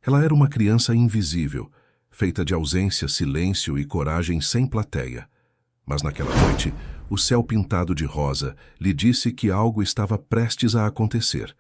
Ela era uma criança invisível, feita de ausência, silêncio e coragem sem plateia. Mas naquela noite, o céu pintado de rosa lhe disse que algo estava prestes a acontecer.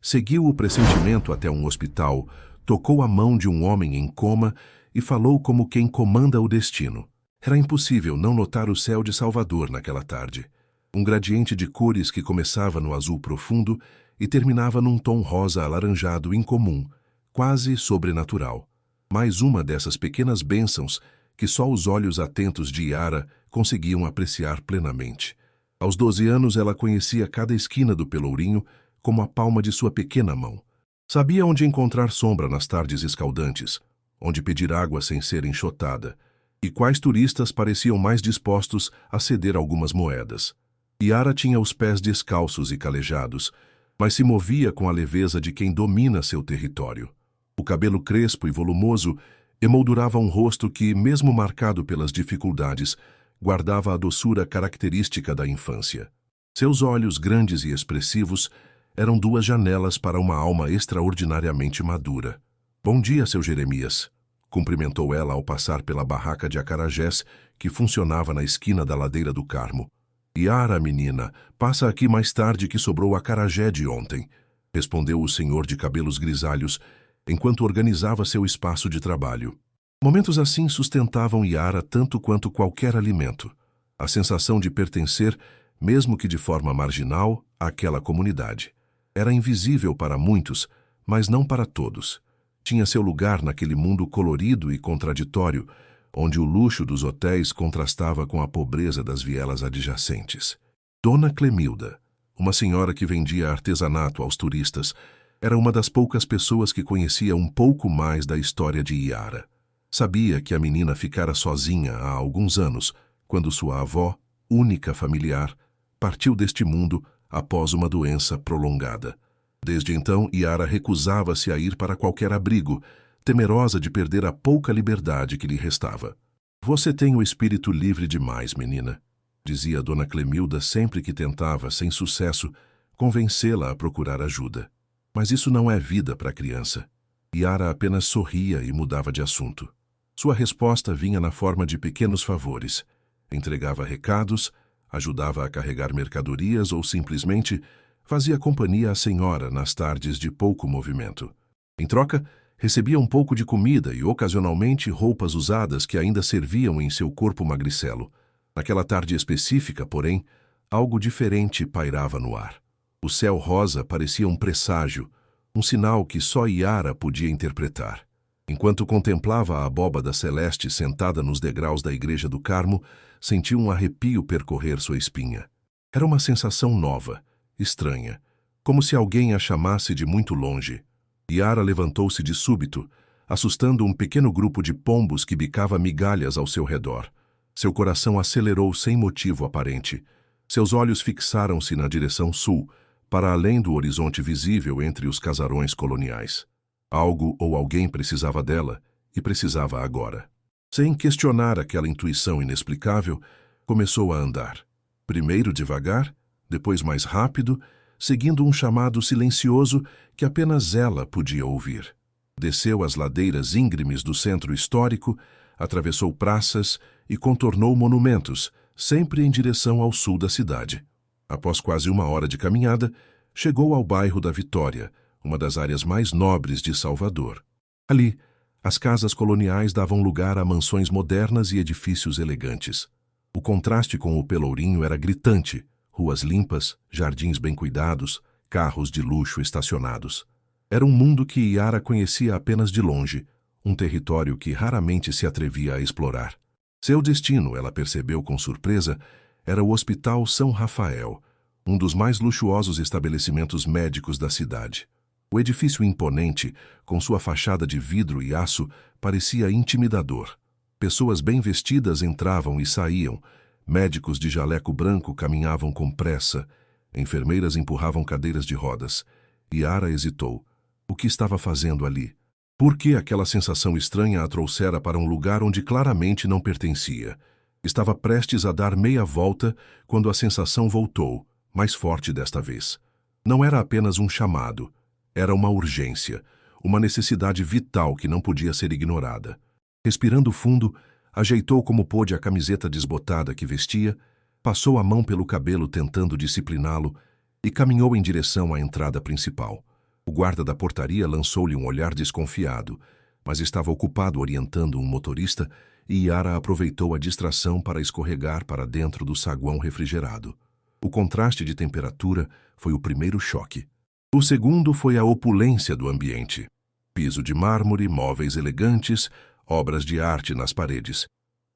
Seguiu o pressentimento até um hospital, tocou a mão de um homem em coma e falou como quem comanda o destino. Era impossível não notar o céu de Salvador naquela tarde. Um gradiente de cores que começava no azul profundo e terminava num tom rosa alaranjado incomum, quase sobrenatural. Mais uma dessas pequenas bênçãos que só os olhos atentos de Yara conseguiam apreciar plenamente. Aos 12 anos, ela conhecia cada esquina do Pelourinho como a palma de sua pequena mão. Sabia onde encontrar sombra nas tardes escaldantes, onde pedir água sem ser enxotada, e quais turistas pareciam mais dispostos a ceder algumas moedas. Yara tinha os pés descalços e calejados, mas se movia com a leveza de quem domina seu território. O cabelo crespo e volumoso emoldurava um rosto que, mesmo marcado pelas dificuldades, guardava a doçura característica da infância. Seus olhos grandes e expressivos eram duas janelas para uma alma extraordinariamente madura. "Bom dia, seu Jeremias", cumprimentou ela ao passar pela barraca de acarajés que funcionava na esquina da ladeira do Carmo. "Yara, menina, passa aqui mais tarde que sobrou acarajé de ontem", respondeu o senhor de cabelos grisalhos, enquanto organizava seu espaço de trabalho. Momentos assim sustentavam Yara tanto quanto qualquer alimento. A sensação de pertencer, mesmo que de forma marginal, àquela comunidade. Era invisível para muitos, mas não para todos. Tinha seu lugar naquele mundo colorido e contraditório, onde o luxo dos hotéis contrastava com a pobreza das vielas adjacentes. Dona Clemilda, uma senhora que vendia artesanato aos turistas, era uma das poucas pessoas que conhecia um pouco mais da história de Yara. Sabia que a menina ficara sozinha há alguns anos, quando sua avó, única familiar, partiu deste mundo após uma doença prolongada. Desde então, Yara recusava-se a ir para qualquer abrigo, temerosa de perder a pouca liberdade que lhe restava. "Você tem o espírito livre demais, menina", dizia Dona Clemilda sempre que tentava, sem sucesso, convencê-la a procurar ajuda. "Mas isso não é vida para a criança." Yara apenas sorria e mudava de assunto. Sua resposta vinha na forma de pequenos favores. Entregava recados, ajudava a carregar mercadorias ou simplesmente fazia companhia à senhora nas tardes de pouco movimento. Em troca, recebia um pouco de comida e, ocasionalmente, roupas usadas que ainda serviam em seu corpo magricelo. Naquela tarde específica, porém, algo diferente pairava no ar. O céu rosa parecia um presságio, um sinal que só Yara podia interpretar. Enquanto contemplava a abóbada celeste sentada nos degraus da igreja do Carmo, sentiu um arrepio percorrer sua espinha. Era uma sensação nova, estranha, como se alguém a chamasse de muito longe. Yara levantou-se de súbito, assustando um pequeno grupo de pombos que bicava migalhas ao seu redor. Seu coração acelerou sem motivo aparente. Seus olhos fixaram-se na direção sul, para além do horizonte visível entre os casarões coloniais. Algo ou alguém precisava dela, e precisava agora. Sem questionar aquela intuição inexplicável, começou a andar. Primeiro devagar, depois mais rápido, seguindo um chamado silencioso que apenas ela podia ouvir. Desceu as ladeiras íngremes do centro histórico, atravessou praças e contornou monumentos, sempre em direção ao sul da cidade. Após quase uma hora de caminhada, chegou ao bairro da Vitória, uma das áreas mais nobres de Salvador. Ali, as casas coloniais davam lugar a mansões modernas e edifícios elegantes. O contraste com o Pelourinho era gritante: ruas limpas, jardins bem cuidados, carros de luxo estacionados. Era um mundo que Yara conhecia apenas de longe, um território que raramente se atrevia a explorar. Seu destino, ela percebeu com surpresa, era o Hospital São Rafael, um dos mais luxuosos estabelecimentos médicos da cidade. O edifício imponente, com sua fachada de vidro e aço, parecia intimidador. Pessoas bem vestidas entravam e saíam, médicos de jaleco branco caminhavam com pressa, enfermeiras empurravam cadeiras de rodas. Yara hesitou. O que estava fazendo ali? Por que aquela sensação estranha a trouxera para um lugar onde claramente não pertencia? Estava prestes a dar meia volta quando a sensação voltou, mais forte desta vez. Não era apenas um chamado. Era uma urgência, uma necessidade vital que não podia ser ignorada. Respirando fundo, ajeitou como pôde a camiseta desbotada que vestia, passou a mão pelo cabelo tentando discipliná-lo e caminhou em direção à entrada principal. O guarda da portaria lançou-lhe um olhar desconfiado, mas estava ocupado orientando um motorista e Yara aproveitou a distração para escorregar para dentro do saguão refrigerado. O contraste de temperatura foi o primeiro choque. O segundo foi a opulência do ambiente. Piso de mármore, móveis elegantes, obras de arte nas paredes.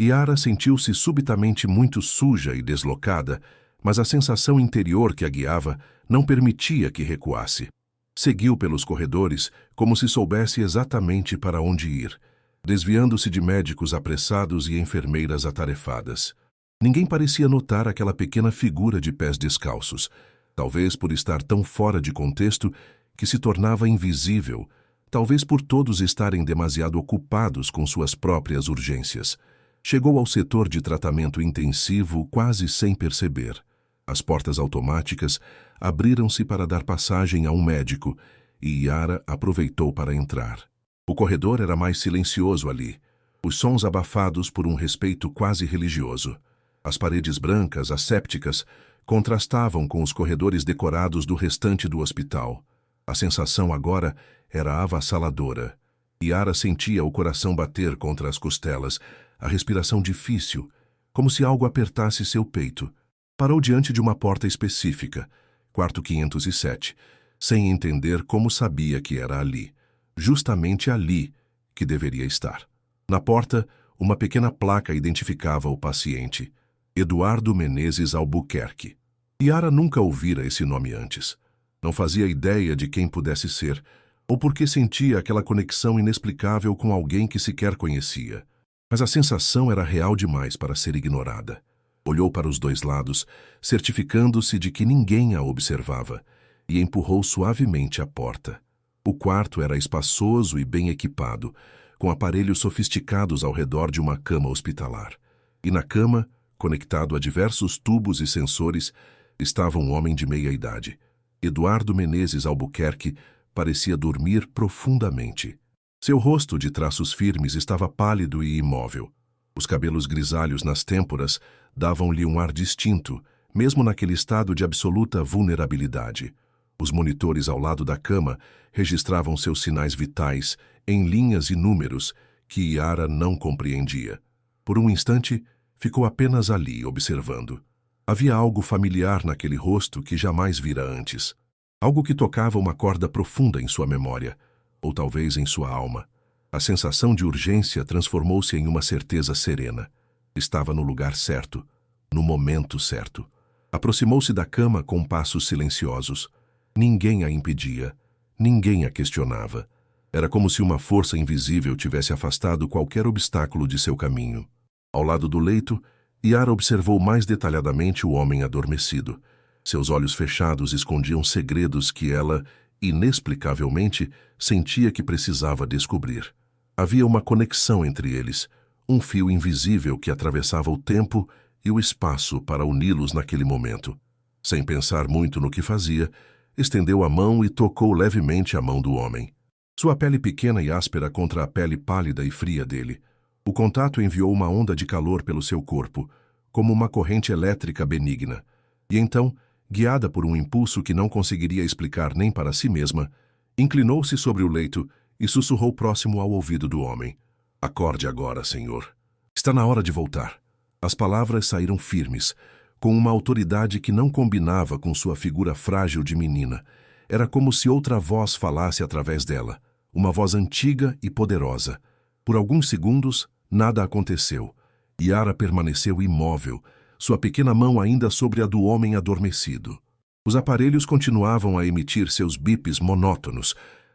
Yara sentiu-se subitamente muito suja e deslocada, mas a sensação interior que a guiava não permitia que recuasse. Seguiu pelos corredores como se soubesse exatamente para onde ir, desviando-se de médicos apressados e enfermeiras atarefadas. Ninguém parecia notar aquela pequena figura de pés descalços, talvez por estar tão fora de contexto que se tornava invisível, talvez por todos estarem demasiado ocupados com suas próprias urgências. Chegou ao setor de tratamento intensivo quase sem perceber. As portas automáticas abriram-se para dar passagem a um médico e Yara aproveitou para entrar. O corredor era mais silencioso ali, os sons abafados por um respeito quase religioso. As paredes brancas, assépticas, contrastavam com os corredores decorados do restante do hospital. A sensação agora era avassaladora. Yara sentia o coração bater contra as costelas, a respiração difícil, como se algo apertasse seu peito. Parou diante de uma porta específica, quarto 507, sem entender como sabia que era ali, justamente ali que deveria estar. Na porta, uma pequena placa identificava o paciente, Eduardo Menezes Albuquerque. Yara nunca ouvira esse nome antes. Não fazia ideia de quem pudesse ser, ou porque sentia aquela conexão inexplicável com alguém que sequer conhecia. Mas a sensação era real demais para ser ignorada. Olhou para os dois lados, certificando-se de que ninguém a observava, e empurrou suavemente a porta. O quarto era espaçoso e bem equipado, com aparelhos sofisticados ao redor de uma cama hospitalar. E na cama, conectado a diversos tubos e sensores, estava um homem de meia-idade. Eduardo Menezes Albuquerque parecia dormir profundamente. Seu rosto de traços firmes estava pálido e imóvel. Os cabelos grisalhos nas têmporas davam-lhe um ar distinto, mesmo naquele estado de absoluta vulnerabilidade. Os monitores ao lado da cama registravam seus sinais vitais em linhas e números que Yara não compreendia. Por um instante, ficou apenas ali, observando. Havia algo familiar naquele rosto que jamais vira antes. Algo que tocava uma corda profunda em sua memória, ou talvez em sua alma. A sensação de urgência transformou-se em uma certeza serena. Estava no lugar certo, no momento certo. Aproximou-se da cama com passos silenciosos. Ninguém a impedia, ninguém a questionava. Era como se uma força invisível tivesse afastado qualquer obstáculo de seu caminho. Ao lado do leito, Yara observou mais detalhadamente o homem adormecido. Seus olhos fechados escondiam segredos que ela, inexplicavelmente, sentia que precisava descobrir. Havia uma conexão entre eles, um fio invisível que atravessava o tempo e o espaço para uni-los naquele momento. Sem pensar muito no que fazia, estendeu a mão e tocou levemente a mão do homem. Sua pele pequena e áspera contra a pele pálida e fria dele. O contato enviou uma onda de calor pelo seu corpo, como uma corrente elétrica benigna. E então, guiada por um impulso que não conseguiria explicar nem para si mesma, inclinou-se sobre o leito e sussurrou próximo ao ouvido do homem. Acorde agora, senhor. Está na hora de voltar. As palavras saíram firmes, com uma autoridade que não combinava com sua figura frágil de menina. Era como se outra voz falasse através dela, uma voz antiga e poderosa. Por alguns segundos, nada aconteceu. Yara permaneceu imóvel, sua pequena mão ainda sobre a do homem adormecido. Os aparelhos continuavam a emitir seus bips monótonos,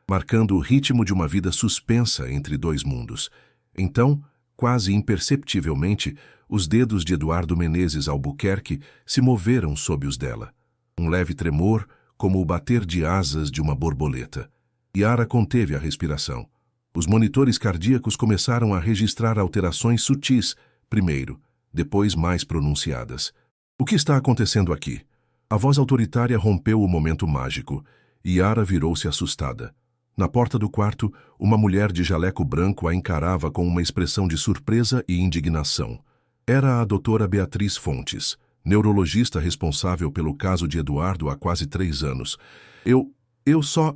marcando o ritmo de uma vida suspensa entre dois mundos. Então, quase imperceptivelmente, os dedos de Eduardo Menezes Albuquerque se moveram sob os dela. Um leve tremor, como o bater de asas de uma borboleta. Yara conteve a respiração. Os monitores cardíacos começaram a registrar alterações sutis, primeiro, depois mais pronunciadas. O que está acontecendo aqui? A voz autoritária rompeu o momento mágico. Yara virou-se assustada. Na porta do quarto, uma mulher de jaleco branco a encarava com uma expressão de surpresa e indignação. Era a doutora Beatriz Fontes, neurologista responsável pelo caso de Eduardo há quase 3 anos. Eu só...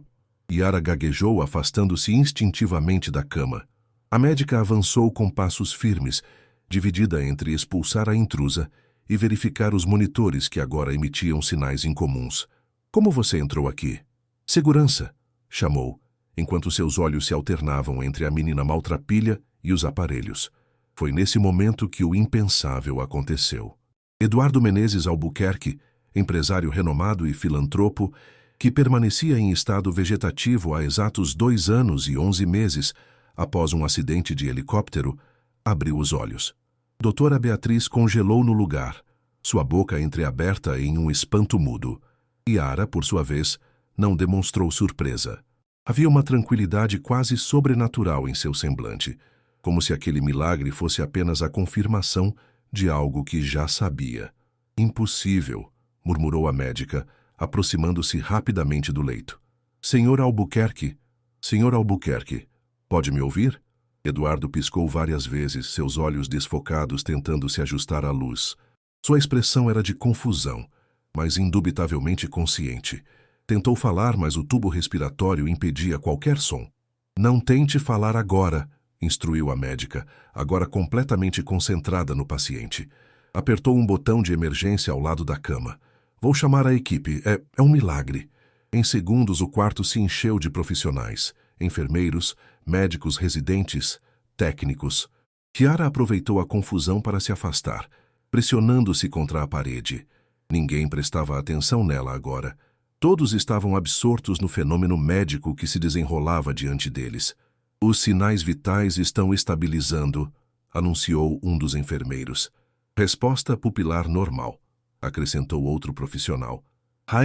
Yara gaguejou, afastando-se instintivamente da cama. A médica avançou com passos firmes, dividida entre expulsar a intrusa e verificar os monitores que agora emitiam sinais incomuns. Como você entrou aqui? Segurança, chamou, enquanto seus olhos se alternavam entre a menina maltrapilha e os aparelhos. Foi nesse momento que o impensável aconteceu. Eduardo Menezes Albuquerque, empresário renomado e filantropo, que permanecia em estado vegetativo há exatos 2 anos e 11 meses, após um acidente de helicóptero, abriu os olhos. Doutora Beatriz congelou no lugar, sua boca entreaberta em um espanto mudo. Yara, por sua vez, não demonstrou surpresa. Havia uma tranquilidade quase sobrenatural em seu semblante, como se aquele milagre fosse apenas a confirmação de algo que já sabia. Impossível, murmurou a médica, aproximando-se rapidamente do leito. Senhor Albuquerque, pode me ouvir? Eduardo piscou várias vezes, seus olhos desfocados tentando se ajustar à luz. Sua expressão era de confusão, mas indubitavelmente consciente. Tentou falar, mas o tubo respiratório impedia qualquer som. Não tente falar agora, instruiu a médica, agora completamente concentrada no paciente. Apertou um botão de emergência ao lado da cama. Vou chamar a equipe. É um milagre. Em segundos, o quarto se encheu de profissionais. Enfermeiros, médicos residentes, técnicos. Yara aproveitou a confusão para se afastar, pressionando-se contra a parede. Ninguém prestava atenção nela agora. Todos estavam absortos no fenômeno médico que se desenrolava diante deles. Os sinais vitais estão estabilizando, anunciou um dos enfermeiros. Resposta pupilar normal, acrescentou outro profissional.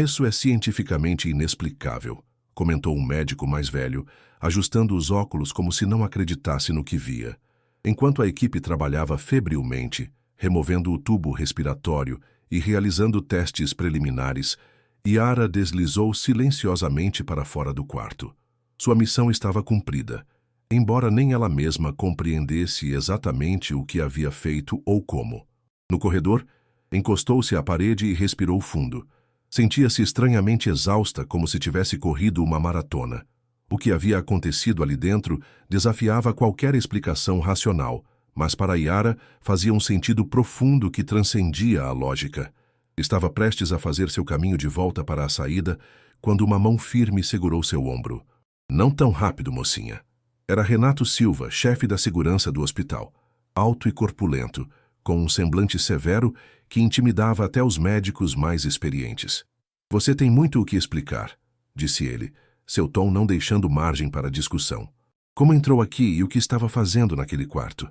Isso é cientificamente inexplicável, comentou um médico mais velho, ajustando os óculos como se não acreditasse no que via. Enquanto a equipe trabalhava febrilmente, removendo o tubo respiratório e realizando testes preliminares, Yara deslizou silenciosamente para fora do quarto. Sua missão estava cumprida, embora nem ela mesma compreendesse exatamente o que havia feito ou como. No corredor, encostou-se à parede e respirou fundo. Sentia-se estranhamente exausta, como se tivesse corrido uma maratona. O que havia acontecido ali dentro desafiava qualquer explicação racional, mas para Yara fazia um sentido profundo que transcendia a lógica. Estava prestes a fazer seu caminho de volta para a saída, quando uma mão firme segurou seu ombro. Não tão rápido, mocinha. Era Renato Silva, chefe da segurança do hospital. Alto e corpulento, com um semblante severo que intimidava até os médicos mais experientes. Você tem muito o que explicar, disse ele, seu tom não deixando margem para discussão. Como entrou aqui e o que estava fazendo naquele quarto?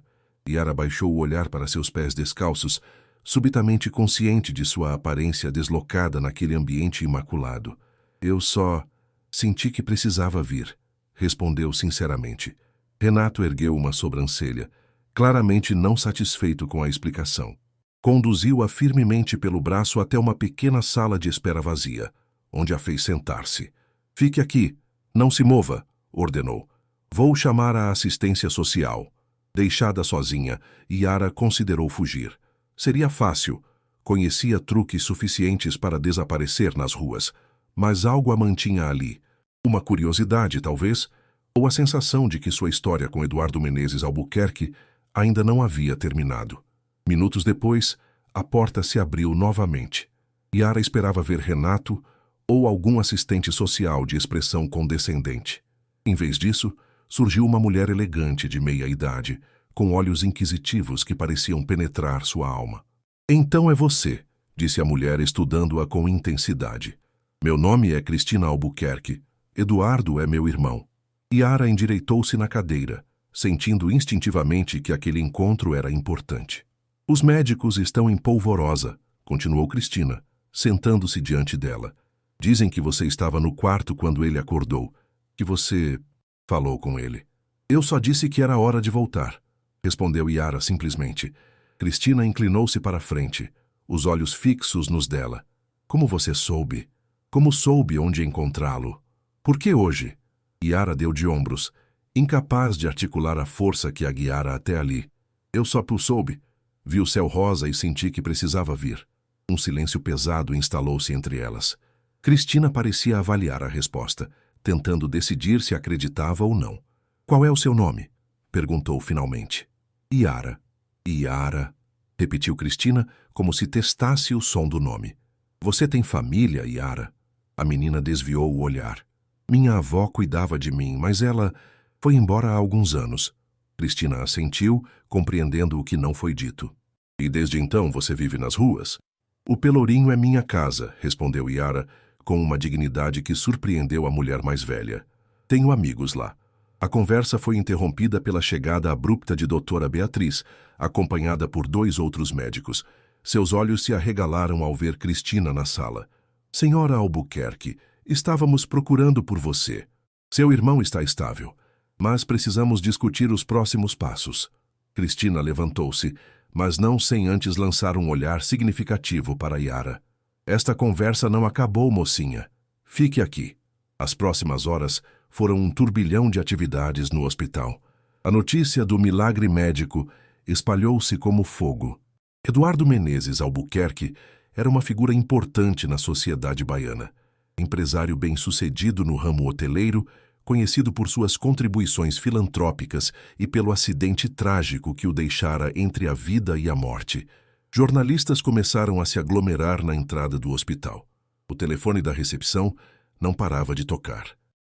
Yara baixou o olhar para seus pés descalços, subitamente consciente de sua aparência deslocada naquele ambiente imaculado. Eu só senti que precisava vir, respondeu sinceramente. Renato ergueu uma sobrancelha, claramente não satisfeito com a explicação. Conduziu-a firmemente pelo braço até uma pequena sala de espera vazia, onde a fez sentar-se. Fique aqui, não se mova, ordenou. Vou chamar a assistência social. Deixada sozinha, Yara considerou fugir. Seria fácil. Conhecia truques suficientes para desaparecer nas ruas, mas algo a mantinha ali. Uma curiosidade, talvez, ou a sensação de que sua história com Eduardo Menezes Albuquerque ainda não havia terminado. Minutos depois, a porta se abriu novamente. Yara esperava ver Renato ou algum assistente social de expressão condescendente. Em vez disso, surgiu uma mulher elegante de meia idade, com olhos inquisitivos que pareciam penetrar sua alma. Então é você, disse a mulher, estudando-a com intensidade. Meu nome é Cristina Albuquerque. Eduardo é meu irmão. Yara endireitou-se na cadeira, sentindo instintivamente que aquele encontro era importante. Os médicos estão em polvorosa, continuou Cristina, sentando-se diante dela. Dizem que você estava no quarto quando ele acordou, que você falou com ele. Eu só disse que era hora de voltar, respondeu Yara simplesmente. Cristina inclinou-se para a frente, os olhos fixos nos dela. Como você soube? Como soube onde encontrá-lo? Por que hoje? Yara deu de ombros, incapaz de articular a força que a guiara até ali. Eu só soube. Vi o céu rosa e senti que precisava vir. Um silêncio pesado instalou-se entre elas. Cristina parecia avaliar a resposta, tentando decidir se acreditava ou não. Qual é o seu nome? Perguntou finalmente. Yara. Yara, repetiu Cristina, como se testasse o som do nome. Você tem família, Yara? A menina desviou o olhar. Minha avó cuidava de mim, mas ela foi embora há alguns anos. Cristina assentiu, compreendendo o que não foi dito. E desde então você vive nas ruas? O Pelourinho é minha casa, respondeu Yara, com uma dignidade que surpreendeu a mulher mais velha. Tenho amigos lá. A conversa foi interrompida pela chegada abrupta de doutora Beatriz, acompanhada por 2 outros médicos. Seus olhos se arregalaram ao ver Cristina na sala. Senhora Albuquerque, estávamos procurando por você. Seu irmão está estável, mas precisamos discutir os próximos passos. Cristina levantou-se, mas não sem antes lançar um olhar significativo para Yara. Esta conversa não acabou, mocinha. Fique aqui. As próximas horas foram um turbilhão de atividades no hospital. A notícia do milagre médico espalhou-se como fogo. Eduardo Menezes Albuquerque era uma figura importante na sociedade baiana. Empresário bem-sucedido no ramo hoteleiro, conhecido por suas contribuições filantrópicas e pelo acidente trágico que o deixara entre a vida e a morte. Jornalistas começaram a se aglomerar na entrada do hospital. O telefone da recepção não parava de tocar.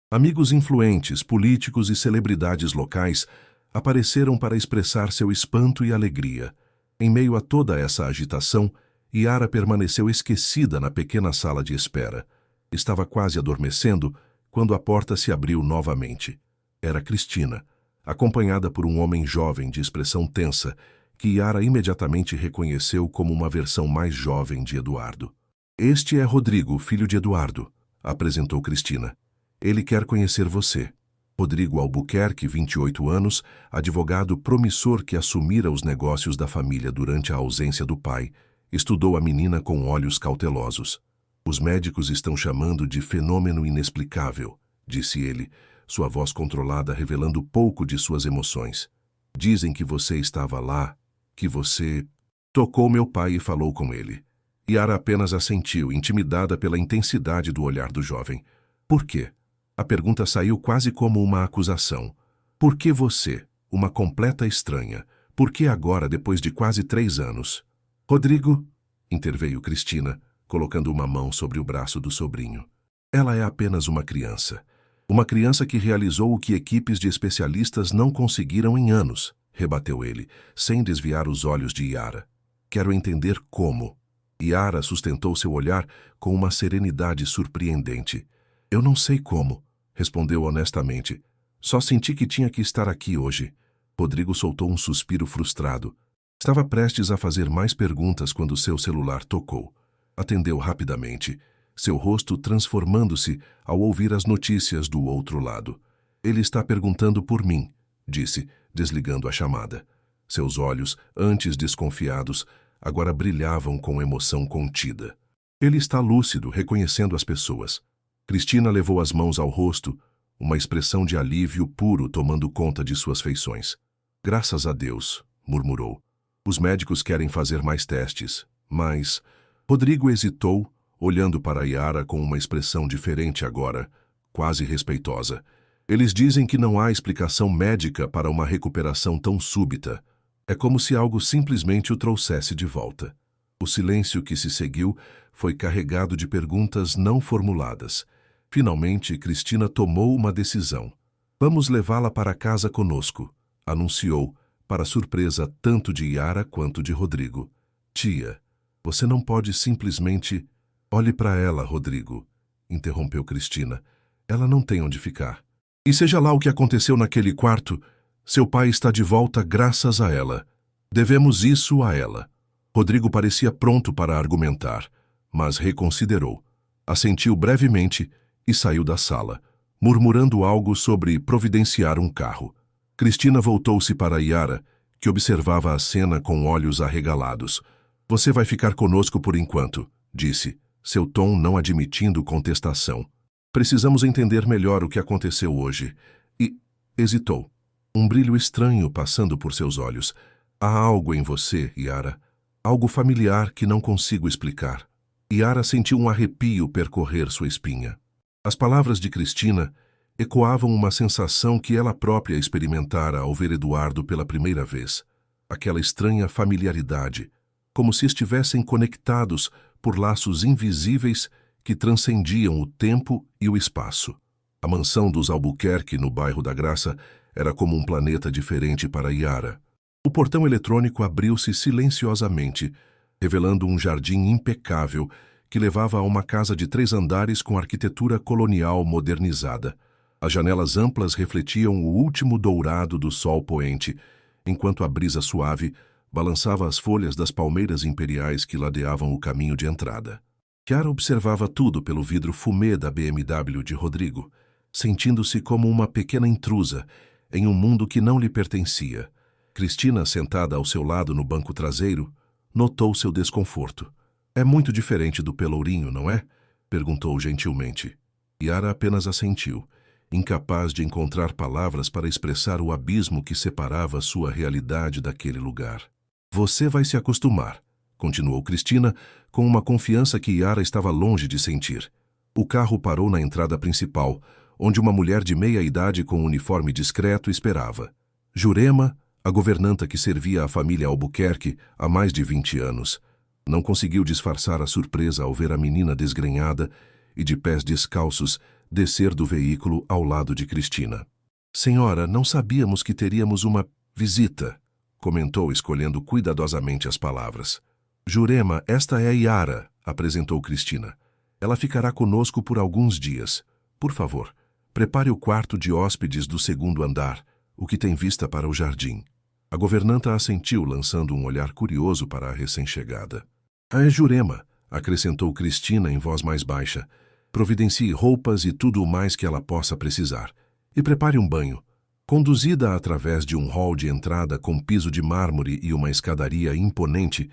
Amigos influentes, políticos e celebridades locais apareceram para expressar seu espanto e alegria. Em meio a toda essa agitação, Yara permaneceu esquecida na pequena sala de espera. Estava quase adormecendo quando a porta se abriu novamente. Era Cristina, acompanhada por um homem jovem de expressão tensa, que Yara imediatamente reconheceu como uma versão mais jovem de Eduardo. Este é Rodrigo, filho de Eduardo, apresentou Cristina. Ele quer conhecer você. Rodrigo Albuquerque, 28 anos, advogado promissor que assumira os negócios da família durante a ausência do pai, estudou a menina com olhos cautelosos. Os médicos estão chamando de fenômeno inexplicável, disse ele, sua voz controlada revelando pouco de suas emoções. Dizem que você estava lá, que você tocou meu pai e falou com ele. Yara apenas assentiu, intimidada pela intensidade do olhar do jovem. Por quê? A pergunta saiu quase como uma acusação. Por que você, uma completa estranha? Por que agora, depois de quase 3 anos? Rodrigo, interveio Cristina, colocando uma mão sobre o braço do sobrinho. Ela é apenas uma criança. Uma criança que realizou o que equipes de especialistas não conseguiram em anos, rebateu ele, sem desviar os olhos de Yara. Quero entender como. Yara sustentou seu olhar com uma serenidade surpreendente. Eu não sei como, respondeu honestamente. Só senti que tinha que estar aqui hoje. Rodrigo soltou um suspiro frustrado. Estava prestes a fazer mais perguntas quando seu celular tocou. Atendeu rapidamente, seu rosto transformando-se ao ouvir as notícias do outro lado. Ele está perguntando por mim, disse, desligando a chamada. Seus olhos, antes desconfiados, agora brilhavam com emoção contida. Ele está lúcido, reconhecendo as pessoas. Cristina levou as mãos ao rosto, uma expressão de alívio puro tomando conta de suas feições. Graças a Deus, murmurou. Os médicos querem fazer mais testes, mas... Rodrigo hesitou, olhando para Yara com uma expressão diferente agora, quase respeitosa. Eles dizem que não há explicação médica para uma recuperação tão súbita. É como se algo simplesmente o trouxesse de volta. O silêncio que se seguiu foi carregado de perguntas não formuladas. Finalmente, Cristina tomou uma decisão. Vamos levá-la para casa conosco, anunciou, para surpresa tanto de Yara quanto de Rodrigo. Tia, você não pode simplesmente... Olhe para ela, Rodrigo, interrompeu Cristina. Ela não tem onde ficar. E seja lá o que aconteceu naquele quarto, seu pai está de volta graças a ela. Devemos isso a ela. Rodrigo parecia pronto para argumentar, mas reconsiderou. Assentiu brevemente e saiu da sala, murmurando algo sobre providenciar um carro. Cristina voltou-se para Yara, que observava a cena com olhos arregalados. Você vai ficar conosco por enquanto, disse, seu tom não admitindo contestação. Precisamos entender melhor o que aconteceu hoje. E hesitou. Um brilho estranho passando por seus olhos. Há algo em você, Yara. Algo familiar que não consigo explicar. Yara sentiu um arrepio percorrer sua espinha. As palavras de Cristina ecoavam uma sensação que ela própria experimentara ao ver Eduardo pela primeira vez. Aquela estranha familiaridade, como se estivessem conectados por laços invisíveis que transcendiam o tempo e o espaço. A mansão dos Albuquerque, no bairro da Graça, era como um planeta diferente para Yara. O portão eletrônico abriu-se silenciosamente, revelando um jardim impecável que levava a uma casa de 3 andares com arquitetura colonial modernizada. As janelas amplas refletiam o último dourado do sol poente, enquanto a brisa suave balançava as folhas das palmeiras imperiais que ladeavam o caminho de entrada. Yara observava tudo pelo vidro fumê da BMW de Rodrigo, sentindo-se como uma pequena intrusa em um mundo que não lhe pertencia. Cristina, sentada ao seu lado no banco traseiro, notou seu desconforto. É muito diferente do Pelourinho, não é? Perguntou gentilmente. Yara apenas assentiu, incapaz de encontrar palavras para expressar o abismo que separava sua realidade daquele lugar. Você vai se acostumar, continuou Cristina, com uma confiança que Yara estava longe de sentir. O carro parou na entrada principal, onde uma mulher de meia idade com um uniforme discreto esperava. Jurema, a governanta que servia à família Albuquerque há mais de 20 anos, não conseguiu disfarçar a surpresa ao ver a menina desgrenhada e de pés descalços descer do veículo ao lado de Cristina. Senhora, não sabíamos que teríamos uma visita, comentou escolhendo cuidadosamente as palavras. Jurema, esta é Yara, apresentou Cristina. Ela ficará conosco por alguns dias. Por favor, prepare o quarto de hóspedes do 2º andar, o que tem vista para o jardim. A governanta assentiu, lançando um olhar curioso para a recém-chegada. É Jurema, acrescentou Cristina em voz mais baixa. Providencie roupas e tudo o mais que ela possa precisar. E prepare um banho. Conduzida através de um hall de entrada com piso de mármore e uma escadaria imponente,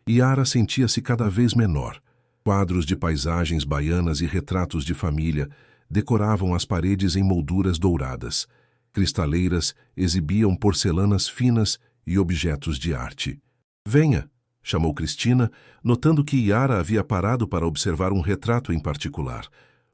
Yara sentia-se cada vez menor. Quadros de paisagens baianas e retratos de família decoravam as paredes em molduras douradas. Cristaleiras exibiam porcelanas finas e objetos de arte. Venha, chamou Cristina, notando que Yara havia parado para observar um retrato em particular.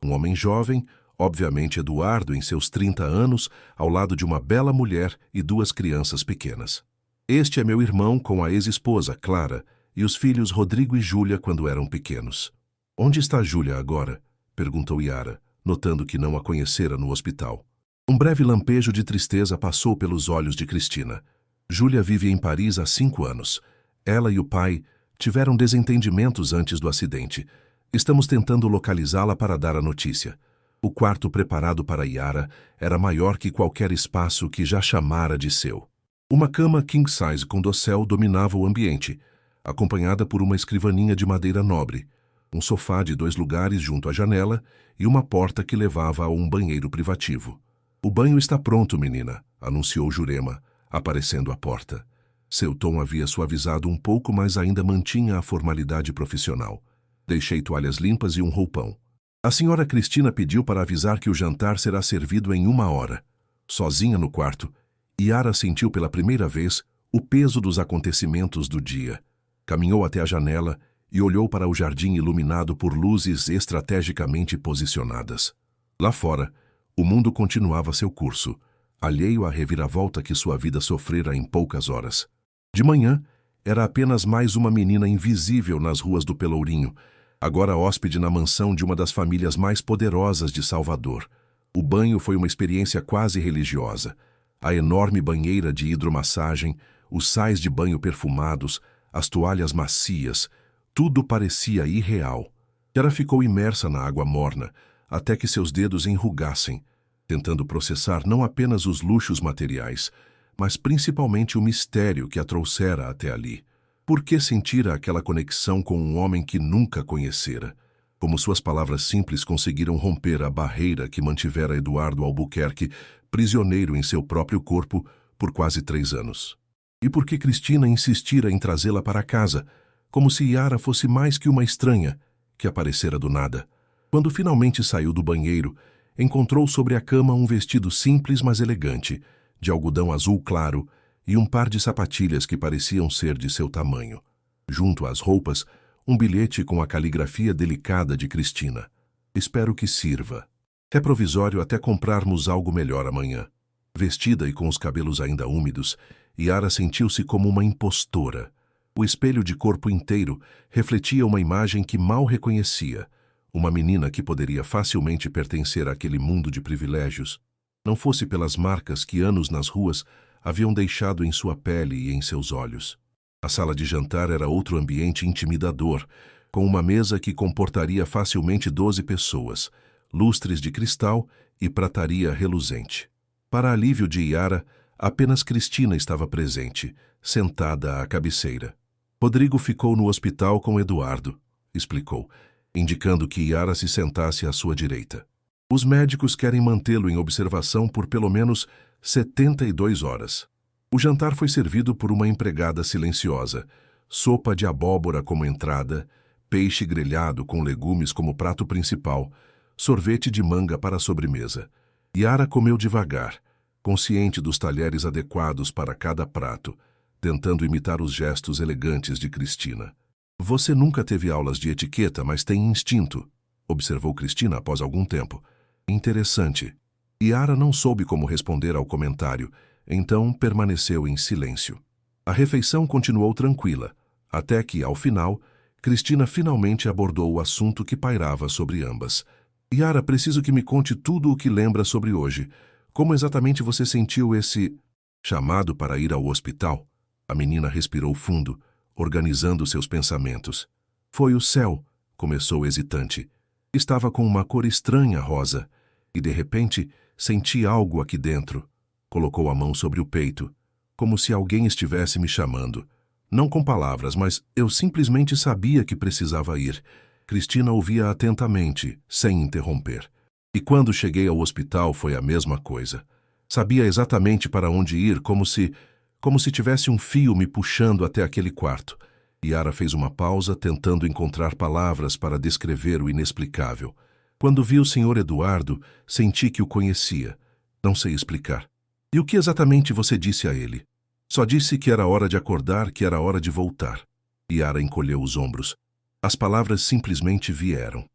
Um homem jovem, obviamente Eduardo em seus 30 anos, ao lado de uma bela mulher e 2 crianças pequenas. Este é meu irmão com a ex-esposa, Clara, e os filhos Rodrigo e Júlia quando eram pequenos. Onde está Júlia agora? Perguntou Yara, notando que não a conhecera no hospital. Um breve lampejo de tristeza passou pelos olhos de Cristina. Júlia vive em Paris há 5 anos. Ela e o pai tiveram desentendimentos antes do acidente. Estamos tentando localizá-la para dar a notícia. O quarto preparado para Yara era maior que qualquer espaço que já chamara de seu. Uma cama king-size com dossel dominava o ambiente, acompanhada por uma escrivaninha de madeira nobre, um sofá de 2 lugares junto à janela e uma porta que levava a um banheiro privativo. O banho está pronto, menina, anunciou Jurema, aparecendo à porta. Seu tom havia suavizado um pouco, mas ainda mantinha a formalidade profissional. Deixei toalhas limpas e um roupão. A senhora Cristina pediu para avisar que o jantar será servido em 1 hora. Sozinha no quarto, Yara sentiu pela primeira vez o peso dos acontecimentos do dia. Caminhou até a janela e olhou para o jardim iluminado por luzes estrategicamente posicionadas. Lá fora, o mundo continuava seu curso, alheio à reviravolta que sua vida sofrera em poucas horas. De manhã, era apenas mais uma menina invisível nas ruas do Pelourinho, agora hóspede na mansão de uma das famílias mais poderosas de Salvador. O banho foi uma experiência quase religiosa. A enorme banheira de hidromassagem, os sais de banho perfumados, as toalhas macias, tudo parecia irreal. Ela ficou imersa na água morna, até que seus dedos enrugassem, tentando processar não apenas os luxos materiais, mas principalmente o mistério que a trouxera até ali. Por que sentira aquela conexão com um homem que nunca conhecera? Como suas palavras simples conseguiram romper a barreira que mantivera Eduardo Albuquerque prisioneiro em seu próprio corpo por quase 3 anos. E por que Cristina insistira em trazê-la para casa, como se Yara fosse mais que uma estranha que aparecera do nada? Quando finalmente saiu do banheiro, encontrou sobre a cama um vestido simples mas elegante, de algodão azul claro, e um par de sapatilhas que pareciam ser de seu tamanho. Junto às roupas, um bilhete com a caligrafia delicada de Cristina. Espero que sirva. É provisório até comprarmos algo melhor amanhã. Vestida e com os cabelos ainda úmidos, Yara sentiu-se como uma impostora. O espelho de corpo inteiro refletia uma imagem que mal reconhecia. Uma menina que poderia facilmente pertencer àquele mundo de privilégios, não fosse pelas marcas que anos nas ruas haviam deixado em sua pele e em seus olhos. A sala de jantar era outro ambiente intimidador, com uma mesa que comportaria facilmente 12 pessoas, lustres de cristal e prataria reluzente. Para alívio de Yara, apenas Cristina estava presente, sentada à cabeceira. Rodrigo ficou no hospital com Eduardo, explicou, indicando que Yara se sentasse à sua direita. Os médicos querem mantê-lo em observação por pelo menos 72 horas. O jantar foi servido por uma empregada silenciosa, sopa de abóbora como entrada, peixe grelhado com legumes como prato principal, sorvete de manga para a sobremesa. Yara comeu devagar, consciente dos talheres adequados para cada prato, tentando imitar os gestos elegantes de Cristina. Você nunca teve aulas de etiqueta, mas tem instinto, observou Cristina após algum tempo. Interessante. Yara não soube como responder ao comentário, então permaneceu em silêncio. A refeição continuou tranquila, até que, ao final, Cristina finalmente abordou o assunto que pairava sobre ambas. Yara, preciso que me conte tudo o que lembra sobre hoje. Como exatamente você sentiu esse chamado para ir ao hospital? A menina respirou fundo, organizando seus pensamentos. Foi o céu, começou hesitante. Estava com uma cor estranha rosa, e de repente senti algo aqui dentro. Colocou a mão sobre o peito, como se alguém estivesse me chamando. Não com palavras, mas eu simplesmente sabia que precisava ir. Cristina ouvia atentamente, sem interromper. E quando cheguei ao hospital foi a mesma coisa. Sabia exatamente para onde ir, como se tivesse um fio me puxando até aquele quarto. Yara fez uma pausa, tentando encontrar palavras para descrever o inexplicável. Quando vi o Sr. Eduardo, senti que o conhecia. Não sei explicar. E o que exatamente você disse a ele? Só disse que era hora de acordar, que era hora de voltar. Yara encolheu os ombros. As palavras simplesmente vieram.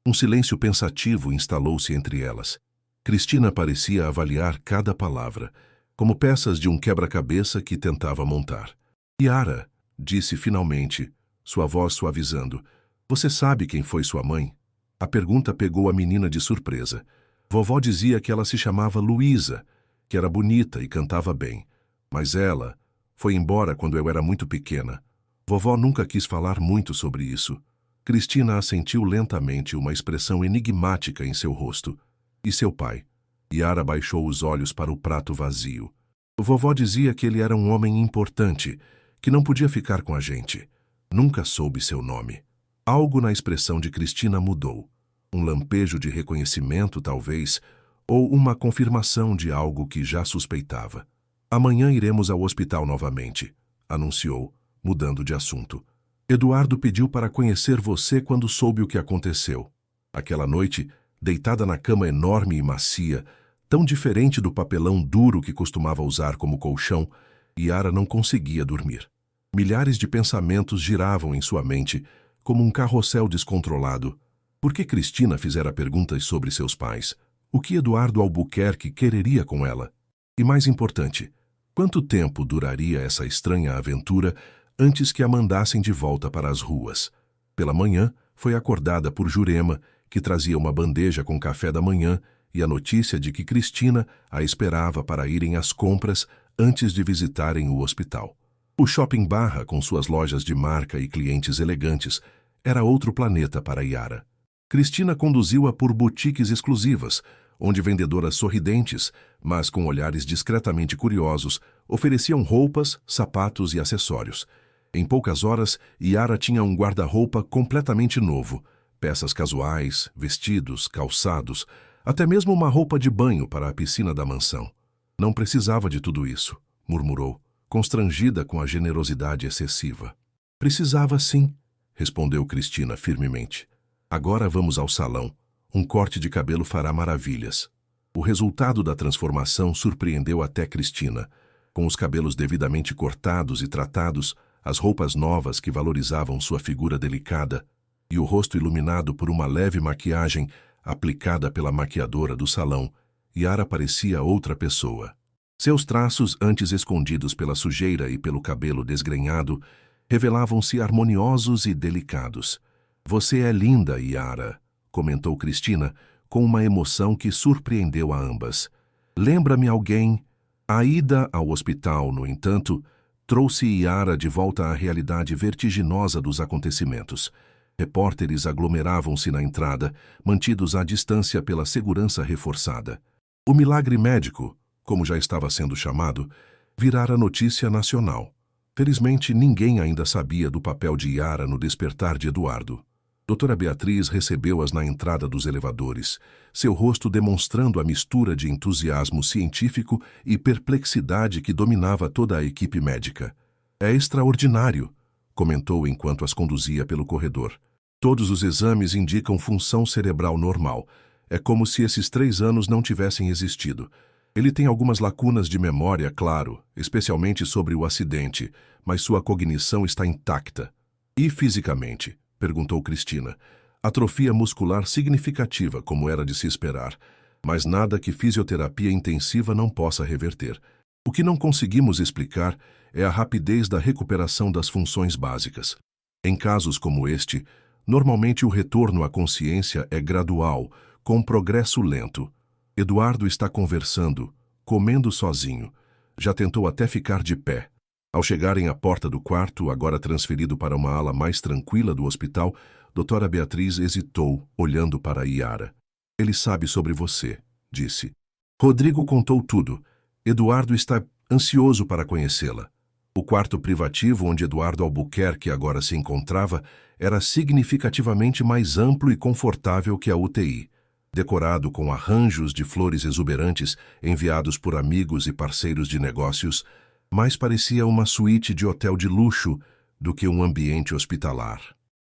Um silêncio pensativo instalou-se entre elas. Cristina parecia avaliar cada palavra, como peças de um quebra-cabeça que tentava montar. Yara, disse finalmente, sua voz suavizando, você sabe quem foi sua mãe? A pergunta pegou a menina de surpresa. Vovó dizia que ela se chamava Luísa, que era bonita e cantava bem. Mas ela foi embora quando eu era muito pequena. Vovó nunca quis falar muito sobre isso. Cristina assentiu lentamente, uma expressão enigmática em seu rosto. E seu pai? Yara baixou os olhos para o prato vazio. Vovó dizia que ele era um homem importante, que não podia ficar com a gente. Nunca soube seu nome. Algo na expressão de Cristina mudou. Um lampejo de reconhecimento, talvez, ou uma confirmação de algo que já suspeitava. Amanhã iremos ao hospital novamente, anunciou, mudando de assunto. Eduardo pediu para conhecer você quando soube o que aconteceu. Aquela noite, deitada na cama enorme e macia, tão diferente do papelão duro que costumava usar como colchão, Yara não conseguia dormir. Milhares de pensamentos giravam em sua mente, como um carrossel descontrolado. Por que Cristina fizera perguntas sobre seus pais? O que Eduardo Albuquerque quereria com ela? E mais importante, quanto tempo duraria essa estranha aventura antes que a mandassem de volta para as ruas? Pela manhã, foi acordada por Jurema, que trazia uma bandeja com café da manhã e a notícia de que Cristina a esperava para irem às compras antes de visitarem o hospital. O Shopping Barra, com suas lojas de marca e clientes elegantes, era outro planeta para Yara. Cristina conduziu-a por boutiques exclusivas, onde vendedoras sorridentes, mas com olhares discretamente curiosos, ofereciam roupas, sapatos e acessórios. Em poucas horas, Yara tinha um guarda-roupa completamente novo, peças casuais, vestidos, calçados, até mesmo uma roupa de banho para a piscina da mansão. Não precisava de tudo isso, murmurou, constrangida com a generosidade excessiva. Precisava sim, respondeu Cristina firmemente. Agora vamos ao salão. Um corte de cabelo fará maravilhas. O resultado da transformação surpreendeu até Cristina. Com os cabelos devidamente cortados e tratados, as roupas novas que valorizavam sua figura delicada e o rosto iluminado por uma leve maquiagem aplicada pela maquiadora do salão, Yara parecia outra pessoa. Seus traços, antes escondidos pela sujeira e pelo cabelo desgrenhado, revelavam-se harmoniosos e delicados. "Você é linda, Yara", comentou Cristina, com uma emoção que surpreendeu a ambas. "Lembra-me alguém?" A ida ao hospital, no entanto, trouxe Yara de volta à realidade vertiginosa dos acontecimentos. Repórteres aglomeravam-se na entrada, mantidos à distância pela segurança reforçada. O milagre médico, como já estava sendo chamado, virara notícia nacional. Felizmente, ninguém ainda sabia do papel de Yara no despertar de Eduardo. Doutora Beatriz recebeu-as na entrada dos elevadores, seu rosto demonstrando a mistura de entusiasmo científico e perplexidade que dominava toda a equipe médica. "É extraordinário", comentou enquanto as conduzia pelo corredor. "Todos os exames indicam função cerebral normal. É como se esses 3 anos não tivessem existido. Ele tem algumas lacunas de memória, claro, especialmente sobre o acidente, mas sua cognição está intacta." "E fisicamente?" perguntou Cristina. "Atrofia muscular significativa, como era de se esperar, mas nada que fisioterapia intensiva não possa reverter. O que não conseguimos explicar é a rapidez da recuperação das funções básicas. Em casos como este, normalmente o retorno à consciência é gradual, com progresso lento. Eduardo está conversando, comendo sozinho. Já tentou até ficar de pé." Ao chegarem à porta do quarto, agora transferido para uma ala mais tranquila do hospital, doutora Beatriz hesitou, olhando para Yara. "Ele sabe sobre você", disse. "Rodrigo contou tudo. Eduardo está ansioso para conhecê-la." O quarto privativo onde Eduardo Albuquerque agora se encontrava era significativamente mais amplo e confortável que a UTI. Decorado com arranjos de flores exuberantes enviados por amigos e parceiros de negócios, mais parecia uma suíte de hotel de luxo do que um ambiente hospitalar.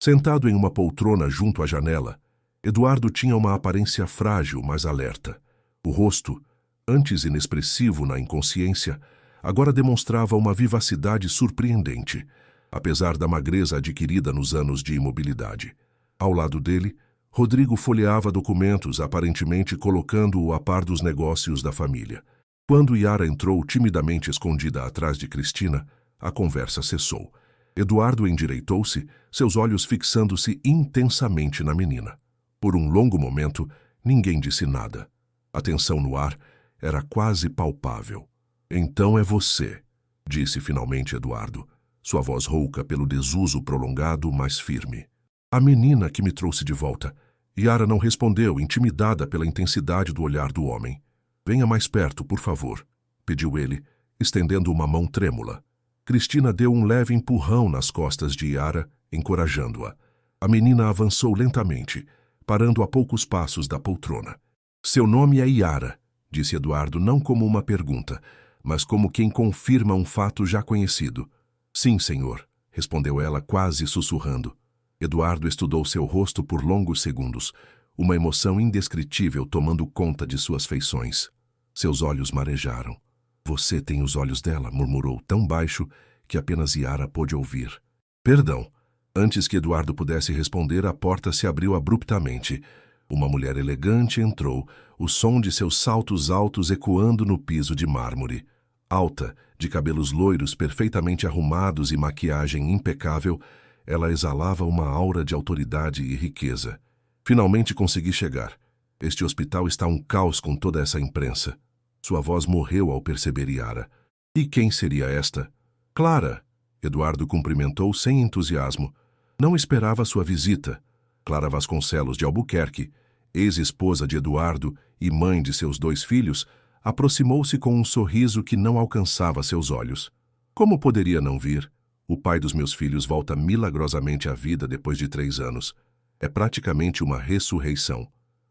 Sentado em uma poltrona junto à janela, Eduardo tinha uma aparência frágil, mas alerta. O rosto, antes inexpressivo na inconsciência, agora demonstrava uma vivacidade surpreendente, apesar da magreza adquirida nos anos de imobilidade. Ao lado dele, Rodrigo folheava documentos, aparentemente colocando-o a par dos negócios da família. Quando Yara entrou timidamente escondida atrás de Cristina, a conversa cessou. Eduardo endireitou-se, seus olhos fixando-se intensamente na menina. Por um longo momento, ninguém disse nada. A tensão no ar era quase palpável. "Então é você", disse finalmente Eduardo, sua voz rouca pelo desuso prolongado, mas firme. "A menina que me trouxe de volta." Yara não respondeu, intimidada pela intensidade do olhar do homem. "Venha mais perto, por favor", pediu ele, estendendo uma mão trêmula. Cristina deu um leve empurrão nas costas de Yara, encorajando-a. A menina avançou lentamente, parando a poucos passos da poltrona. "Seu nome é Yara", disse Eduardo, não como uma pergunta, mas como quem confirma um fato já conhecido. "Sim, senhor", respondeu ela, quase sussurrando. Eduardo estudou seu rosto por longos segundos, uma emoção indescritível tomando conta de suas feições. Seus olhos marejaram. "Você tem os olhos dela", murmurou tão baixo que apenas Yara pôde ouvir. "Perdão." Antes que Eduardo pudesse responder, a porta se abriu abruptamente. Uma mulher elegante entrou, o som de seus saltos altos ecoando no piso de mármore. Alta, de cabelos loiros perfeitamente arrumados e maquiagem impecável, ela exalava uma aura de autoridade e riqueza. "Finalmente consegui chegar. Este hospital está um caos com toda essa imprensa." Sua voz morreu ao perceber Yara. "E quem seria esta?" "Clara." Eduardo cumprimentou sem entusiasmo. Não esperava sua visita. Clara Vasconcelos de Albuquerque, ex-esposa de Eduardo e mãe de seus 2 filhos, aproximou-se com um sorriso que não alcançava seus olhos. "Como poderia não vir? O pai dos meus filhos volta milagrosamente à vida depois de 3 anos. É praticamente uma ressurreição."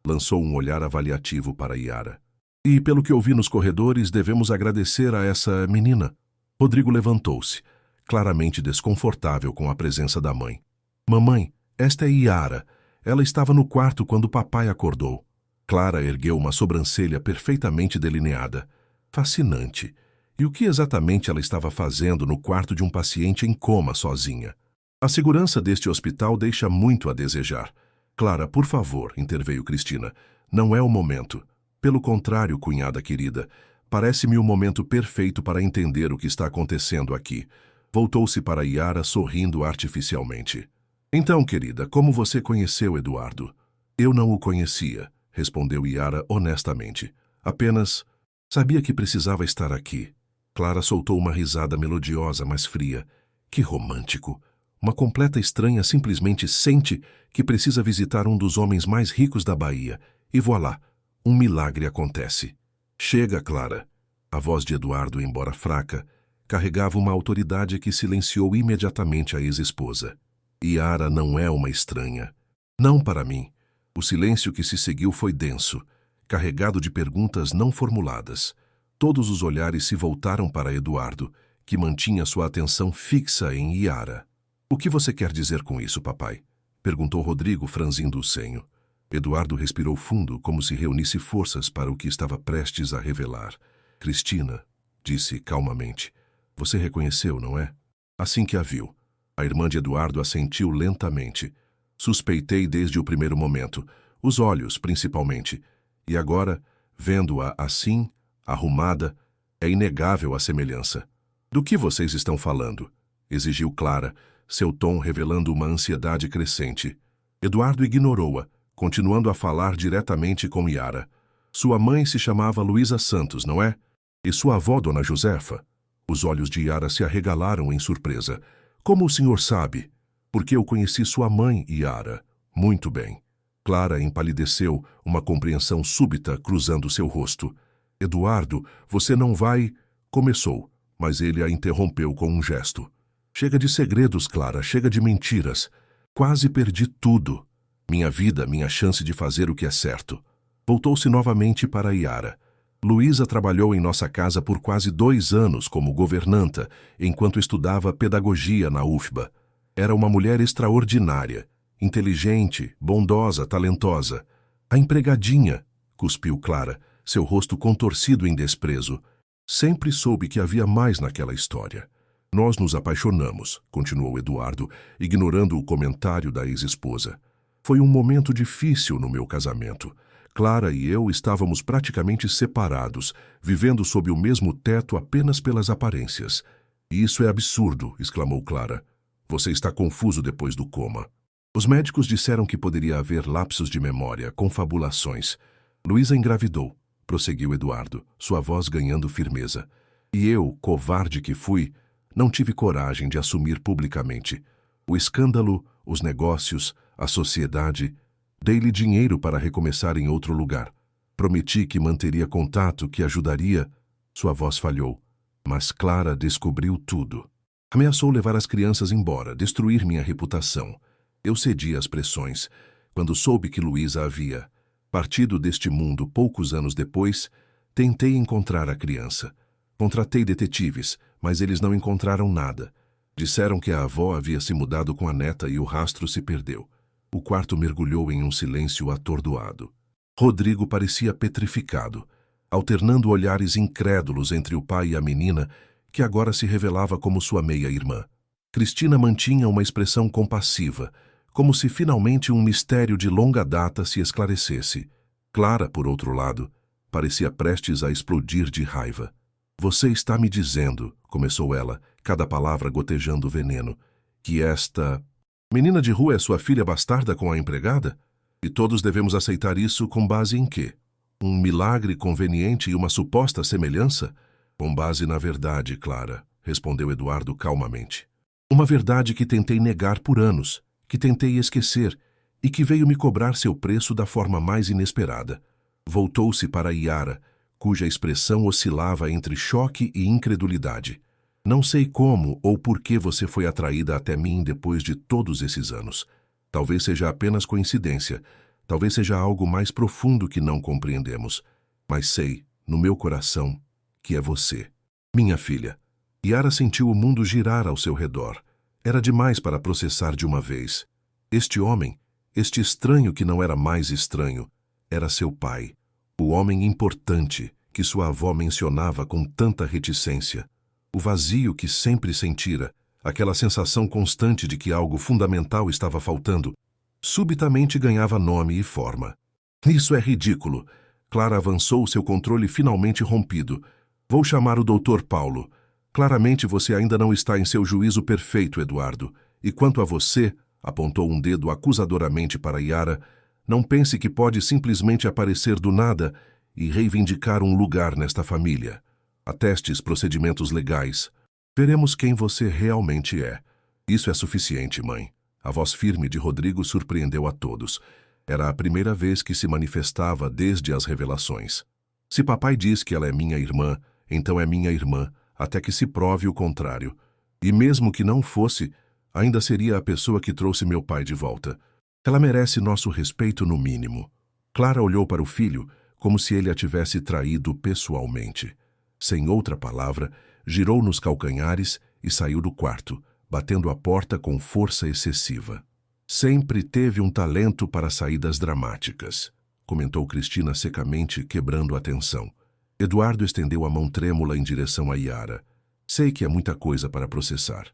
Lançou um olhar avaliativo para Yara. "E pelo que ouvi nos corredores, devemos agradecer a essa menina." Rodrigo levantou-se, claramente desconfortável com a presença da mãe. "Mamãe, esta é Yara. Ela estava no quarto quando papai acordou. Clara ergueu uma sobrancelha perfeitamente delineada. Fascinante. E o que exatamente ela estava fazendo no quarto de um paciente em coma sozinha? A segurança deste hospital deixa muito a desejar. Clara, por favor, interveio Cristina. Não é o momento. Pelo contrário, cunhada querida, parece-me o momento perfeito para entender o que está acontecendo aqui. Voltou-se para Yara, sorrindo artificialmente. Então, querida, como você conheceu Eduardo? Eu não o conhecia, respondeu Yara honestamente. Apenas sabia que precisava estar aqui. Clara soltou uma risada melodiosa, mas fria. Que romântico! Uma completa estranha simplesmente sente que precisa visitar um dos homens mais ricos da Bahia. E voilá, um milagre acontece. Chega, Clara. A voz de Eduardo, embora fraca, carregava uma autoridade que silenciou imediatamente a ex-esposa. Yara não é uma estranha. Não para mim. O silêncio que se seguiu foi denso, carregado de perguntas não formuladas. Todos os olhares se voltaram para Eduardo, que mantinha sua atenção fixa em Yara. O que você quer dizer com isso, papai? Perguntou Rodrigo, franzindo o senho. Eduardo respirou fundo, como se reunisse forças para o que estava prestes a revelar. Cristina, disse calmamente, você reconheceu, não é? Assim que a viu. A irmã de Eduardo assentiu lentamente. Suspeitei desde o primeiro momento, os olhos principalmente. E agora, vendo-a assim, arrumada, é inegável a semelhança. Do que vocês estão falando? Exigiu Clara, seu tom revelando uma ansiedade crescente. Eduardo ignorou-a, continuando a falar diretamente com Yara. Sua mãe se chamava Luísa Santos, não é? E sua avó, Dona Josefa? Os olhos de Yara se arregalaram em surpresa. Como o senhor sabe? Porque eu conheci sua mãe, Yara. Muito bem. Clara empalideceu, uma compreensão súbita cruzando seu rosto. Eduardo, você não vai... Começou, mas ele a interrompeu com um gesto. Chega de segredos, Clara, chega de mentiras. Quase perdi tudo. Minha vida, minha chance de fazer o que é certo. Voltou-se novamente para Yara. Luísa trabalhou em nossa casa por quase 2 anos como governanta, enquanto estudava pedagogia na UFBA. Era uma mulher extraordinária, inteligente, bondosa, talentosa. A empregadinha, cuspiu Clara, seu rosto contorcido em desprezo. Sempre soube que havia mais naquela história. Nós nos apaixonamos, continuou Eduardo, ignorando o comentário da ex-esposa. Foi um momento difícil no meu casamento. Clara e eu estávamos praticamente separados, vivendo sob o mesmo teto apenas pelas aparências. Isso é absurdo, exclamou Clara. Você está confuso depois do coma. Os médicos disseram que poderia haver lapsos de memória, confabulações. Luísa engravidou, prosseguiu Eduardo, sua voz ganhando firmeza. E eu, covarde que fui, não tive coragem de assumir publicamente. O escândalo, os negócios, a sociedade... Dei-lhe dinheiro para recomeçar em outro lugar. Prometi que manteria contato, que ajudaria. Sua voz falhou. Mas Clara descobriu tudo. Ameaçou levar as crianças embora, destruir minha reputação. Eu cedi às pressões. Quando soube que Luísa havia partido deste mundo poucos anos depois, tentei encontrar a criança. Contratei detetives, mas eles não encontraram nada. Disseram que a avó havia se mudado com a neta e o rastro se perdeu. O quarto mergulhou em um silêncio atordoado. Rodrigo parecia petrificado, alternando olhares incrédulos entre o pai e a menina, que agora se revelava como sua meia-irmã. Cristina mantinha uma expressão compassiva, como se finalmente um mistério de longa data se esclarecesse. Clara, por outro lado, parecia prestes a explodir de raiva. Você está me dizendo, começou ela, cada palavra gotejando veneno, que esta... menina de rua é sua filha bastarda com a empregada? E todos devemos aceitar isso com base em quê? Um milagre conveniente e uma suposta semelhança? Com base na verdade, Clara, respondeu Eduardo calmamente. Uma verdade que tentei negar por anos, que tentei esquecer e que veio me cobrar seu preço da forma mais inesperada. Voltou-se para Yara, cuja expressão oscilava entre choque e incredulidade. Não sei como ou por que você foi atraída até mim depois de todos esses anos. Talvez seja apenas coincidência. Talvez seja algo mais profundo que não compreendemos. Mas sei, no meu coração, que é você. Minha filha. Yara sentiu o mundo girar ao seu redor. Era demais para processar de uma vez. Este homem, Este estranho que não era mais estranho era seu pai, o homem importante que sua avó mencionava com tanta reticência. O vazio que sempre sentira, aquela sensação constante de que algo fundamental estava faltando, subitamente ganhava nome e forma. Isso é ridículo. Clara avançou, seu controle finalmente rompido. Vou chamar o Dr. Paulo. Claramente você ainda não está em seu juízo perfeito, Eduardo. E quanto a você, apontou um dedo acusadoramente para Yara, não pense que pode simplesmente aparecer do nada e reivindicar um lugar nesta família. Atestes procedimentos legais. Veremos quem você realmente é. Isso é suficiente, mãe. A voz firme de Rodrigo surpreendeu a todos. Era a primeira vez que se manifestava desde as revelações. Se papai diz que ela é minha irmã, então é minha irmã, até que se prove o contrário. E mesmo que não fosse, ainda seria a pessoa que trouxe meu pai de volta. Ela merece nosso respeito no mínimo. Clara olhou para o filho, como se ele a tivesse traído pessoalmente. Sem outra palavra, girou nos calcanhares e saiu do quarto, batendo a porta com força excessiva. Sempre teve um talento para saídas dramáticas, comentou Cristina secamente, quebrando a tensão. Eduardo estendeu a mão trêmula em direção a Yara. Sei que é muita coisa para processar,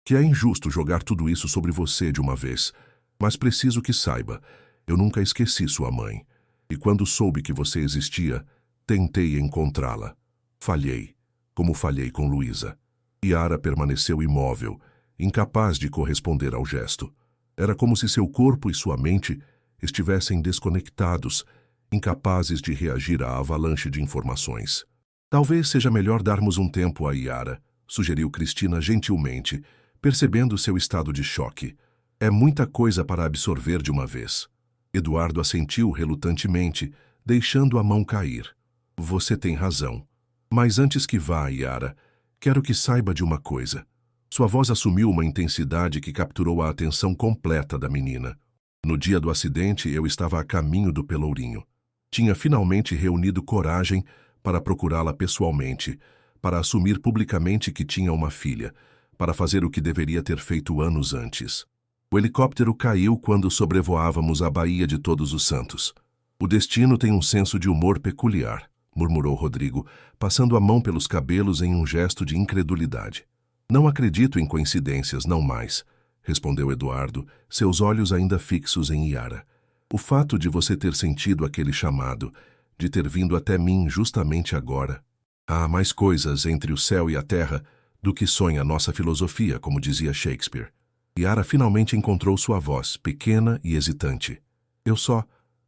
que é injusto jogar tudo isso sobre você de uma vez, mas preciso que saiba, eu nunca esqueci sua mãe. E quando soube que você existia, tentei encontrá-la. Falhei, como falhei com Luísa. Yara permaneceu imóvel, incapaz de corresponder ao gesto. Era como se seu corpo e sua mente estivessem desconectados, incapazes de reagir à avalanche de informações. Talvez seja melhor darmos um tempo a Yara, sugeriu Cristina gentilmente, percebendo seu estado de choque. É muita coisa para absorver de uma vez. Eduardo assentiu relutantemente, deixando a mão cair. Você tem razão. Mas antes que vá, Yara, quero que saiba de uma coisa. Sua voz assumiu uma intensidade que capturou a atenção completa da menina. No dia do acidente, eu estava a caminho do Pelourinho. Tinha finalmente reunido coragem para procurá-la pessoalmente, para assumir publicamente que tinha uma filha, para fazer o que deveria ter feito anos antes. O helicóptero caiu quando sobrevoávamos a Baía de Todos os Santos. O destino tem um senso de humor peculiar, murmurou Rodrigo, passando a mão pelos cabelos em um gesto de incredulidade. Não acredito em coincidências, não mais, respondeu Eduardo, seus olhos ainda fixos em Yara. O fato de você ter sentido aquele chamado, de ter vindo até mim justamente agora. Há mais coisas entre o céu e a terra do que sonha nossa filosofia, como dizia Shakespeare. Yara finalmente encontrou sua voz, pequena e hesitante. Eu só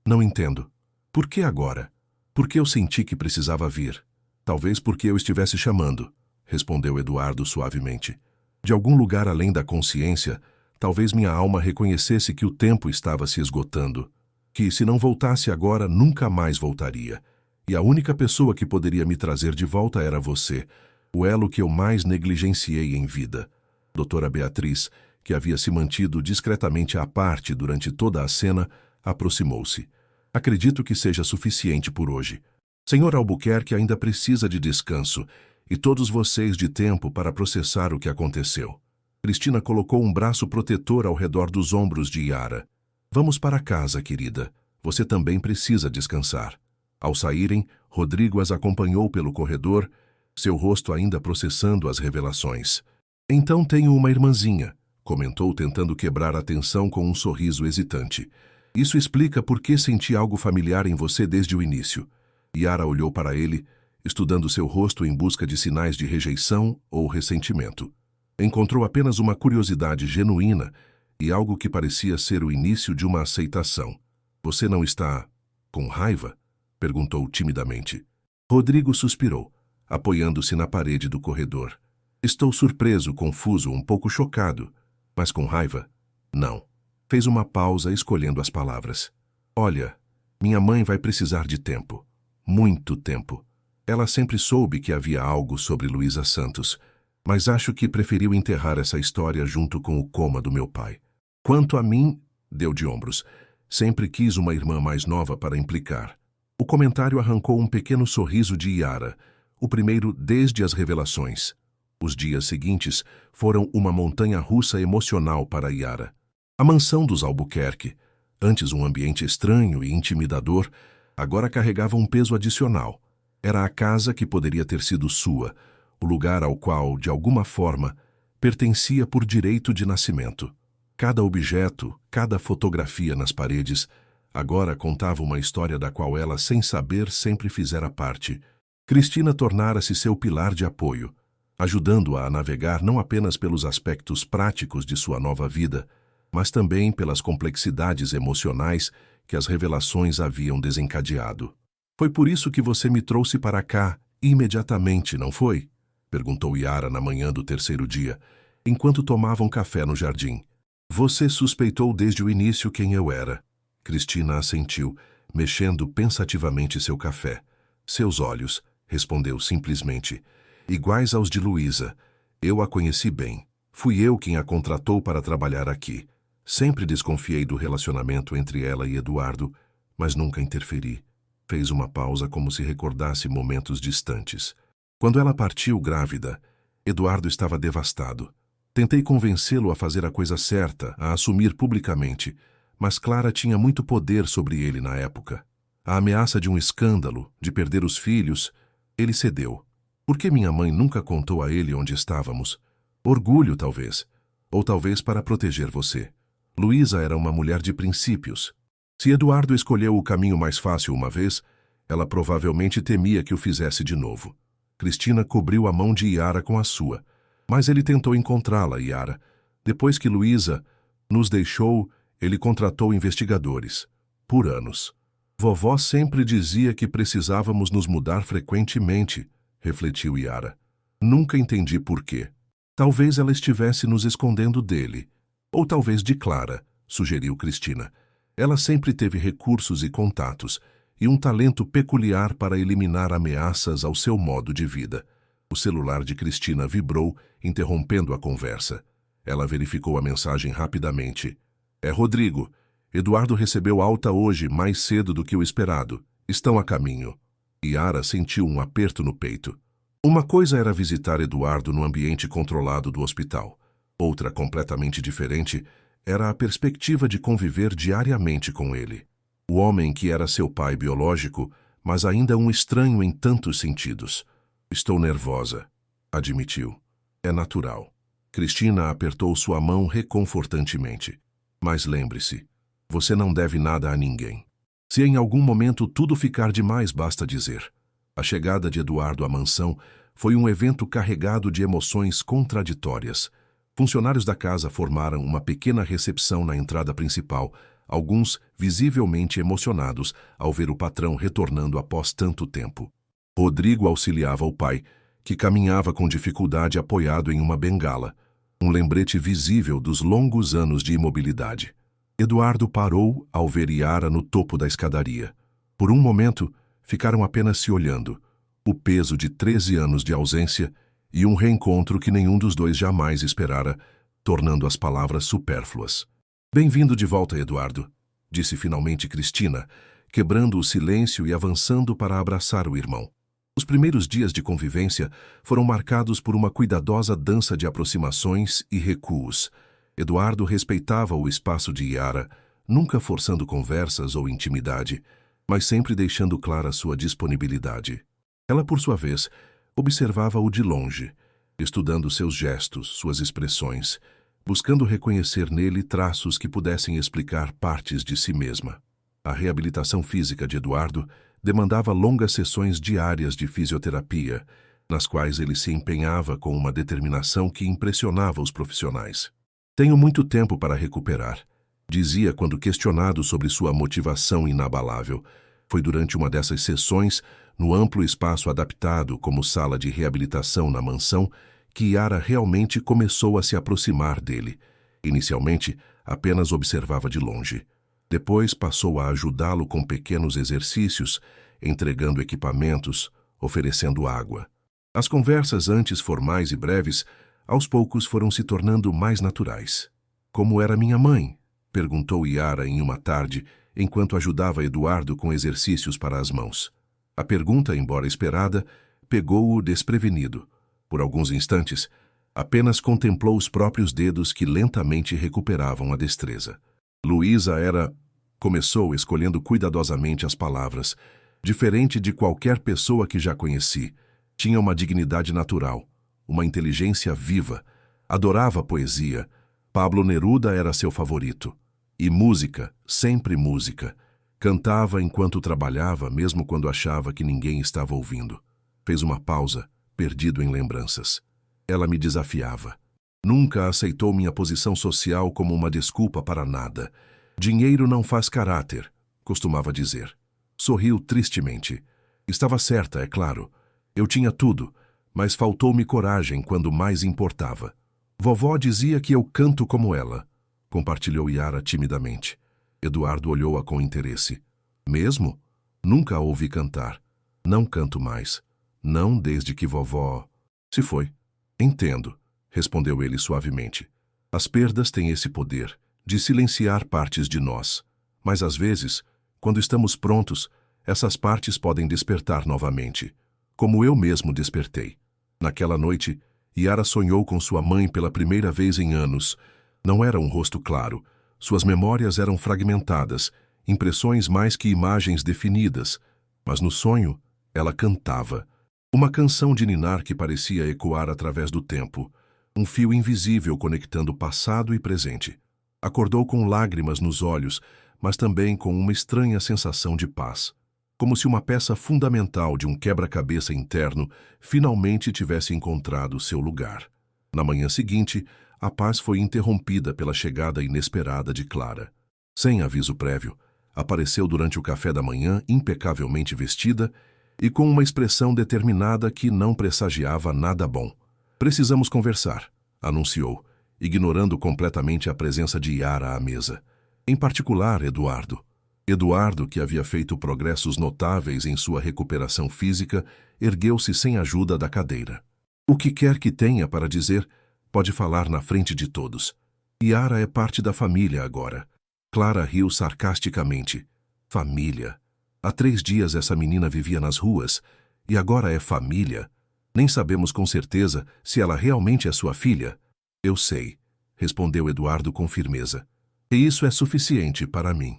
não entendo. Por que agora? Por que eu senti que precisava vir? Talvez porque eu estivesse chamando, respondeu Eduardo suavemente. De algum lugar além da consciência, talvez minha alma reconhecesse que o tempo estava se esgotando, que se não voltasse agora, nunca mais voltaria. E a única pessoa que poderia me trazer de volta era você, o elo que eu mais negligenciei em vida. Doutora Beatriz, que havia se mantido discretamente à parte durante toda a cena, aproximou-se. Acredito que seja suficiente por hoje. Senhor Albuquerque ainda precisa de descanso, e todos vocês de tempo para processar o que aconteceu. Cristina colocou um braço protetor ao redor dos ombros de Yara. Vamos para casa, querida. Você também precisa descansar. Ao saírem, Rodrigo as acompanhou pelo corredor, seu rosto ainda processando as revelações. Então tenho uma irmãzinha, comentou tentando quebrar a tensão com um sorriso hesitante. Isso explica por que senti algo familiar em você desde o início. Yara olhou para ele, estudando seu rosto em busca de sinais de rejeição ou ressentimento. Encontrou apenas uma curiosidade genuína e algo que parecia ser o início de uma aceitação. Você não está com raiva? Perguntou timidamente. Rodrigo suspirou, apoiando-se na parede do corredor. Estou surpreso, confuso, um pouco chocado. Mas com raiva? Não. Fez uma pausa, escolhendo as palavras. Olha, minha mãe vai precisar de tempo. Muito tempo. Ela sempre soube que havia algo sobre Luísa Santos, mas acho que preferiu enterrar essa história junto com o coma do meu pai. Quanto a mim, deu de ombros. Sempre quis uma irmã mais nova para implicar. O comentário arrancou um pequeno sorriso de Yara, o primeiro desde as revelações. Os dias seguintes foram uma montanha-russa emocional para Yara. A mansão dos Albuquerque, Antes um ambiente estranho e intimidador, agora carregava um peso adicional. Era a casa que poderia ter sido sua, o lugar ao qual, de alguma forma, pertencia por direito de nascimento. Cada objeto, cada fotografia nas paredes, agora contava uma história da qual ela, sem saber, sempre fizera parte. Cristina tornara-se seu pilar de apoio, ajudando-a a navegar não apenas pelos aspectos práticos de sua nova vida, mas também pelas complexidades emocionais que as revelações haviam desencadeado. "Foi por isso que você me trouxe para cá, imediatamente, não foi?" perguntou Yara na manhã do terceiro dia, enquanto tomavam café no jardim. "Você suspeitou desde o início quem eu era." Cristina assentiu, mexendo pensativamente seu café. "Seus olhos", respondeu simplesmente, "iguais aos de Luísa. Eu a conheci bem. Fui eu quem a contratou para trabalhar aqui. Sempre desconfiei do relacionamento entre ela e Eduardo, mas nunca interferi." Fez uma pausa como se recordasse momentos distantes. "Quando ela partiu grávida, Eduardo estava devastado. Tentei convencê-lo a fazer a coisa certa, a assumir publicamente, mas Clara tinha muito poder sobre ele na época. A ameaça de um escândalo, de perder os filhos, ele cedeu. Por que minha mãe nunca contou a ele onde estávamos? Orgulho, talvez. Ou talvez para proteger você. Luísa era uma mulher de princípios. Se Eduardo escolheu o caminho mais fácil uma vez, ela provavelmente temia que o fizesse de novo." Cristina cobriu a mão de Yara com a sua. "Mas ele tentou encontrá-la, Yara. Depois que Luísa nos deixou, ele contratou investigadores. Por anos. Vovó sempre dizia que precisávamos nos mudar frequentemente", refletiu Yara. "Nunca entendi por quê. Talvez ela estivesse nos escondendo dele. Ou talvez de Clara", sugeriu Cristina. "Ela sempre teve recursos e contatos, e um talento peculiar para eliminar ameaças ao seu modo de vida." O celular de Cristina vibrou, interrompendo a conversa. Ela verificou a mensagem rapidamente. "É Rodrigo. Eduardo recebeu alta hoje, mais cedo do que o esperado. Estão a caminho." Yara sentiu um aperto no peito. Uma coisa era visitar Eduardo no ambiente controlado do hospital. Outra, completamente diferente, era a perspectiva de conviver diariamente com ele. O homem que era seu pai biológico, mas ainda um estranho em tantos sentidos. "Estou nervosa", admitiu. "É natural." Cristina apertou sua mão reconfortantemente. "Mas lembre-se, você não deve nada a ninguém. Se em algum momento tudo ficar demais, basta dizer." A chegada de Eduardo à mansão foi um evento carregado de emoções contraditórias. Funcionários da casa formaram uma pequena recepção na entrada principal, alguns visivelmente emocionados ao ver o patrão retornando após tanto tempo. Rodrigo auxiliava o pai, que caminhava com dificuldade apoiado em uma bengala, um lembrete visível dos longos anos de imobilidade. Eduardo parou ao ver Yara no topo da escadaria. Por um momento, ficaram apenas se olhando, o peso de 13 anos de ausência e um reencontro que nenhum dos dois jamais esperara, tornando as palavras supérfluas. "Bem-vindo de volta, Eduardo", disse finalmente Cristina, quebrando o silêncio e avançando para abraçar o irmão. Os primeiros dias de convivência foram marcados por uma cuidadosa dança de aproximações e recuos. Eduardo respeitava o espaço de Yara, nunca forçando conversas ou intimidade, mas sempre deixando clara sua disponibilidade. Ela, por sua vez, observava-o de longe, estudando seus gestos, suas expressões, buscando reconhecer nele traços que pudessem explicar partes de si mesma. A reabilitação física de Eduardo demandava longas sessões diárias de fisioterapia, nas quais ele se empenhava com uma determinação que impressionava os profissionais. "Tenho muito tempo para recuperar", dizia quando questionado sobre sua motivação inabalável. Foi durante uma dessas sessões, no amplo espaço adaptado como sala de reabilitação na mansão, que Yara realmente começou a se aproximar dele. Inicialmente, apenas observava de longe. Depois passou a ajudá-lo com pequenos exercícios, entregando equipamentos, oferecendo água. As conversas, antes formais e breves, aos poucos foram se tornando mais naturais. "Como era minha mãe?", perguntou Yara em uma tarde, enquanto ajudava Eduardo com exercícios para as mãos. A pergunta, embora esperada, pegou-o desprevenido. Por alguns instantes, apenas contemplou os próprios dedos que lentamente recuperavam a destreza. "Luísa era Começou escolhendo cuidadosamente as palavras. Diferente de qualquer pessoa que já conheci, tinha uma dignidade natural, uma inteligência viva, adorava poesia. Pablo Neruda era seu favorito. E música, sempre música. Cantava enquanto trabalhava, mesmo quando achava que ninguém estava ouvindo. Fez uma pausa, perdido em lembranças. Ela me desafiava. Nunca aceitou minha posição social como uma desculpa para nada. Dinheiro não faz caráter, costumava dizer. Sorriu tristemente. Estava certa, é claro. Eu tinha tudo, mas faltou-me coragem quando mais importava. Vovó dizia que eu canto como ela, compartilhou Yara timidamente. Eduardo olhou-a com interesse. Mesmo? Nunca a ouvi cantar. Não canto mais. Não desde que vovó se foi. Entendo, respondeu ele suavemente. As perdas têm esse poder de silenciar partes de nós. Mas às vezes, quando estamos prontos, essas partes podem despertar novamente, como eu mesmo despertei. Naquela noite, Yara sonhou com sua mãe pela primeira vez em anos. Não era um rosto claro. Suas memórias eram fragmentadas, impressões mais que imagens definidas. Mas no sonho, ela cantava. Uma canção de ninar que parecia ecoar através do tempo. Um fio invisível conectando passado e presente. Acordou com lágrimas nos olhos, mas também com uma estranha sensação de paz. Como se uma peça fundamental de um quebra-cabeça interno finalmente tivesse encontrado seu lugar. Na manhã seguinte, a paz foi interrompida pela chegada inesperada de Clara. Sem aviso prévio, apareceu durante o café da manhã impecavelmente vestida e com uma expressão determinada que não pressagiava nada bom. Precisamos conversar, anunciou, ignorando completamente a presença de Yara à mesa. Em particular, Eduardo. Eduardo, que havia feito progressos notáveis em sua recuperação física, ergueu-se sem ajuda da cadeira. O que quer que tenha para dizer, pode falar na frente de todos. Yara é parte da família agora. Clara riu sarcasticamente. Família. Há 3 dias essa menina vivia nas ruas, e agora é família. Nem sabemos com certeza se ela realmente é sua filha. Eu sei, respondeu Eduardo com firmeza. E isso é suficiente para mim.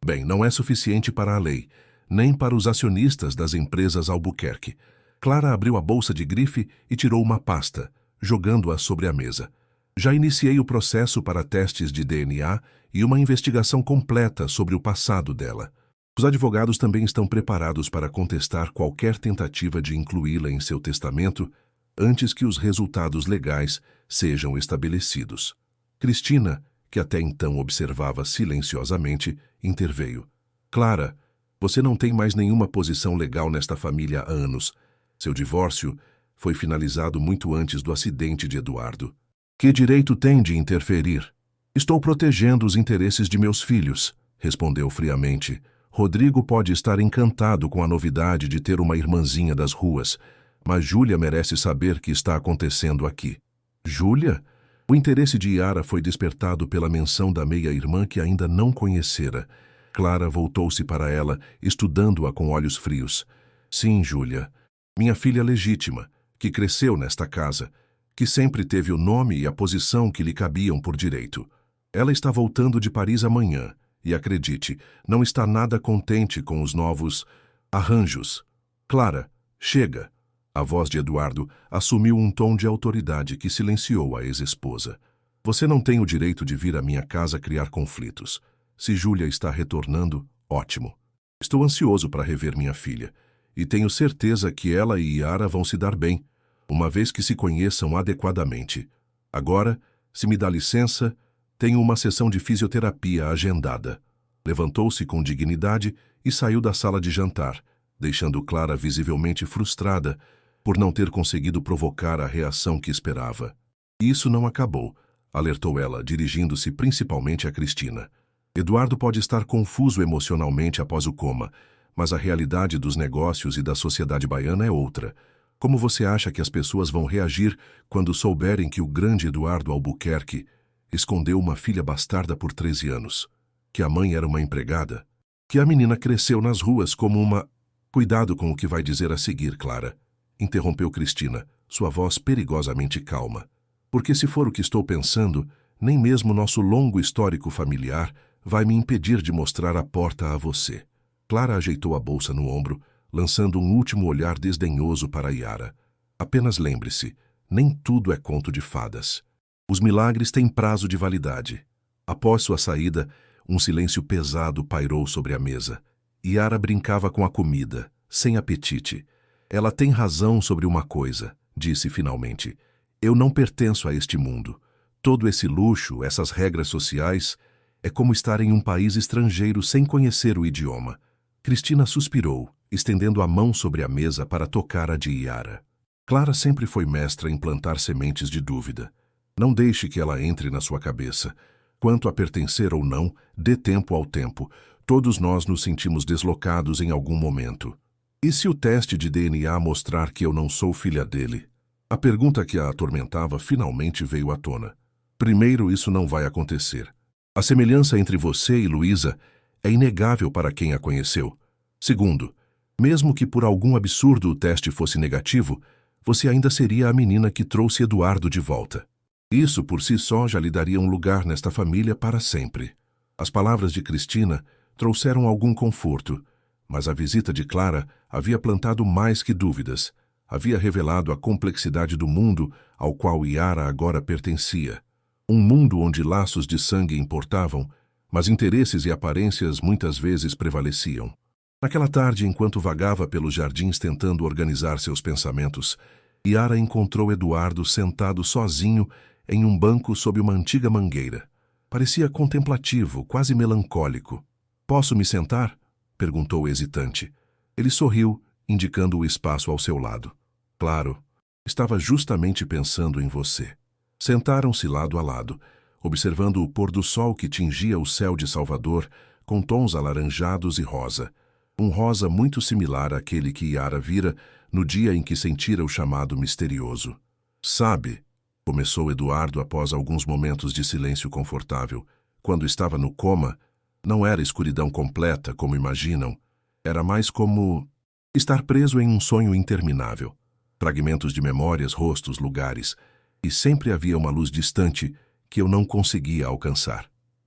Bem, não é suficiente para a lei, nem para os acionistas das empresas Albuquerque. Clara abriu a bolsa de grife e tirou uma pasta, jogando-a sobre a mesa. Já iniciei o processo para testes de DNA e uma investigação completa sobre o passado dela. Os advogados também estão preparados para contestar qualquer tentativa de incluí-la em seu testamento antes que os resultados legais sejam estabelecidos. Cristina, que até então observava silenciosamente, interveio. Clara, você não tem mais nenhuma posição legal nesta família há anos. Seu divórcio foi finalizado muito antes do acidente de Eduardo. Que direito tem de interferir? Estou protegendo os interesses de meus filhos, respondeu friamente. Rodrigo pode estar encantado com a novidade de ter uma irmãzinha das ruas, mas Júlia merece saber o que está acontecendo aqui. Júlia? O interesse de Yara foi despertado pela menção da meia-irmã que ainda não conhecera. Clara voltou-se para ela, estudando-a com olhos frios. Sim, Júlia. Minha filha legítima, que cresceu nesta casa, que sempre teve o nome e a posição que lhe cabiam por direito. Ela está voltando de Paris amanhã, e acredite, não está nada contente com os novos arranjos. Clara, chega. A voz de Eduardo assumiu um tom de autoridade que silenciou a ex-esposa. Você não tem o direito de vir à minha casa criar conflitos. Se Júlia está retornando, ótimo. Estou ansioso para rever minha filha, e tenho certeza que ela e Yara vão se dar bem, uma vez que se conheçam adequadamente. Agora, se me dá licença, tenho uma sessão de fisioterapia agendada. Levantou-se com dignidade e saiu da sala de jantar, deixando Clara visivelmente frustrada por não ter conseguido provocar a reação que esperava. Isso não acabou, alertou ela, dirigindo-se principalmente a Cristina. Eduardo pode estar confuso emocionalmente após o coma, mas a realidade dos negócios e da sociedade baiana é outra. Como você acha que as pessoas vão reagir quando souberem que o grande Eduardo Albuquerque escondeu uma filha bastarda por 13 anos? Que a mãe era uma empregada? Que a menina cresceu nas ruas como uma... Cuidado com o que vai dizer a seguir, Clara. Interrompeu Cristina, sua voz perigosamente calma. Porque se for o que estou pensando, nem mesmo nosso longo histórico familiar vai me impedir de mostrar a porta a você. Clara ajeitou a bolsa no ombro, lançando um último olhar desdenhoso para Yara. Apenas lembre-se, nem tudo é conto de fadas. Os milagres têm prazo de validade. Após sua saída, um silêncio pesado pairou sobre a mesa. Yara brincava com a comida, sem apetite. Ela tem razão sobre uma coisa, disse finalmente. Eu não pertenço a este mundo. Todo esse luxo, essas regras sociais, é como estar em um país estrangeiro sem conhecer o idioma. Cristina suspirou, estendendo a mão sobre a mesa para tocar a de Yara. Clara sempre foi mestra em plantar sementes de dúvida. Não deixe que ela entre na sua cabeça. Quanto a pertencer ou não, dê tempo ao tempo. Todos nós nos sentimos deslocados em algum momento. E se o teste de DNA mostrar que eu não sou filha dele? A pergunta que a atormentava finalmente veio à tona. Primeiro, isso não vai acontecer. A semelhança entre você e Luísa é inegável para quem a conheceu. Segundo, mesmo que por algum absurdo o teste fosse negativo, você ainda seria a menina que trouxe Eduardo de volta. Isso por si só já lhe daria um lugar nesta família para sempre. As palavras de Cristina trouxeram algum conforto, mas a visita de Clara havia plantado mais que dúvidas. Havia revelado a complexidade do mundo ao qual Yara agora pertencia. Um mundo onde laços de sangue importavam, mas interesses e aparências muitas vezes prevaleciam. Naquela tarde, enquanto vagava pelos jardins tentando organizar seus pensamentos, Yara encontrou Eduardo sentado sozinho em um banco sob uma antiga mangueira. Parecia contemplativo, quase melancólico. "Posso me sentar?" perguntou hesitante. Ele sorriu, indicando o espaço ao seu lado. "Claro, estava justamente pensando em você." Sentaram-se lado a lado, observando o pôr do sol que tingia o céu de Salvador com tons alaranjados e rosa. Um rosa muito similar àquele que Yara vira no dia em que sentira o chamado misterioso. "Sabe", começou Eduardo após alguns momentos de silêncio confortável, "quando estava no coma, não era escuridão completa, como imaginam. Era mais como estar preso em um sonho interminável. Fragmentos de memórias, rostos, lugares. E sempre havia uma luz distante que eu não conseguia alcançar."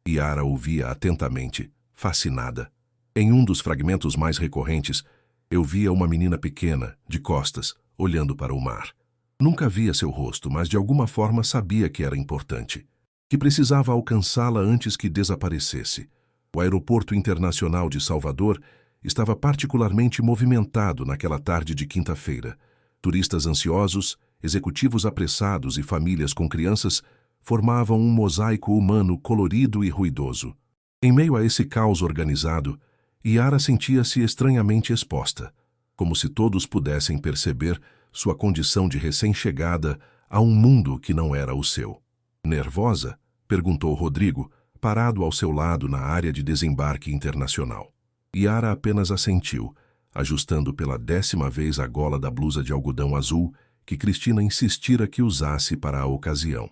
Yara ouvia atentamente, fascinada. Em um dos fragmentos mais recorrentes, eu via uma menina pequena, de costas, olhando para o mar. Nunca via seu rosto, mas de alguma forma sabia que era importante, que precisava alcançá-la antes que desaparecesse. O aeroporto internacional de Salvador estava particularmente movimentado naquela tarde de quinta-feira. Turistas ansiosos, executivos apressados e famílias com crianças formavam um mosaico humano colorido e ruidoso. Em meio a esse caos organizado, Yara sentia-se estranhamente exposta, como se todos pudessem perceber sua condição de recém-chegada a um mundo que não era o seu. "Nervosa?" perguntou Rodrigo, parado ao seu lado na área de desembarque internacional. Yara apenas assentiu, ajustando pela 10ª vez a gola da blusa de algodão azul que Cristina insistira que usasse para a ocasião.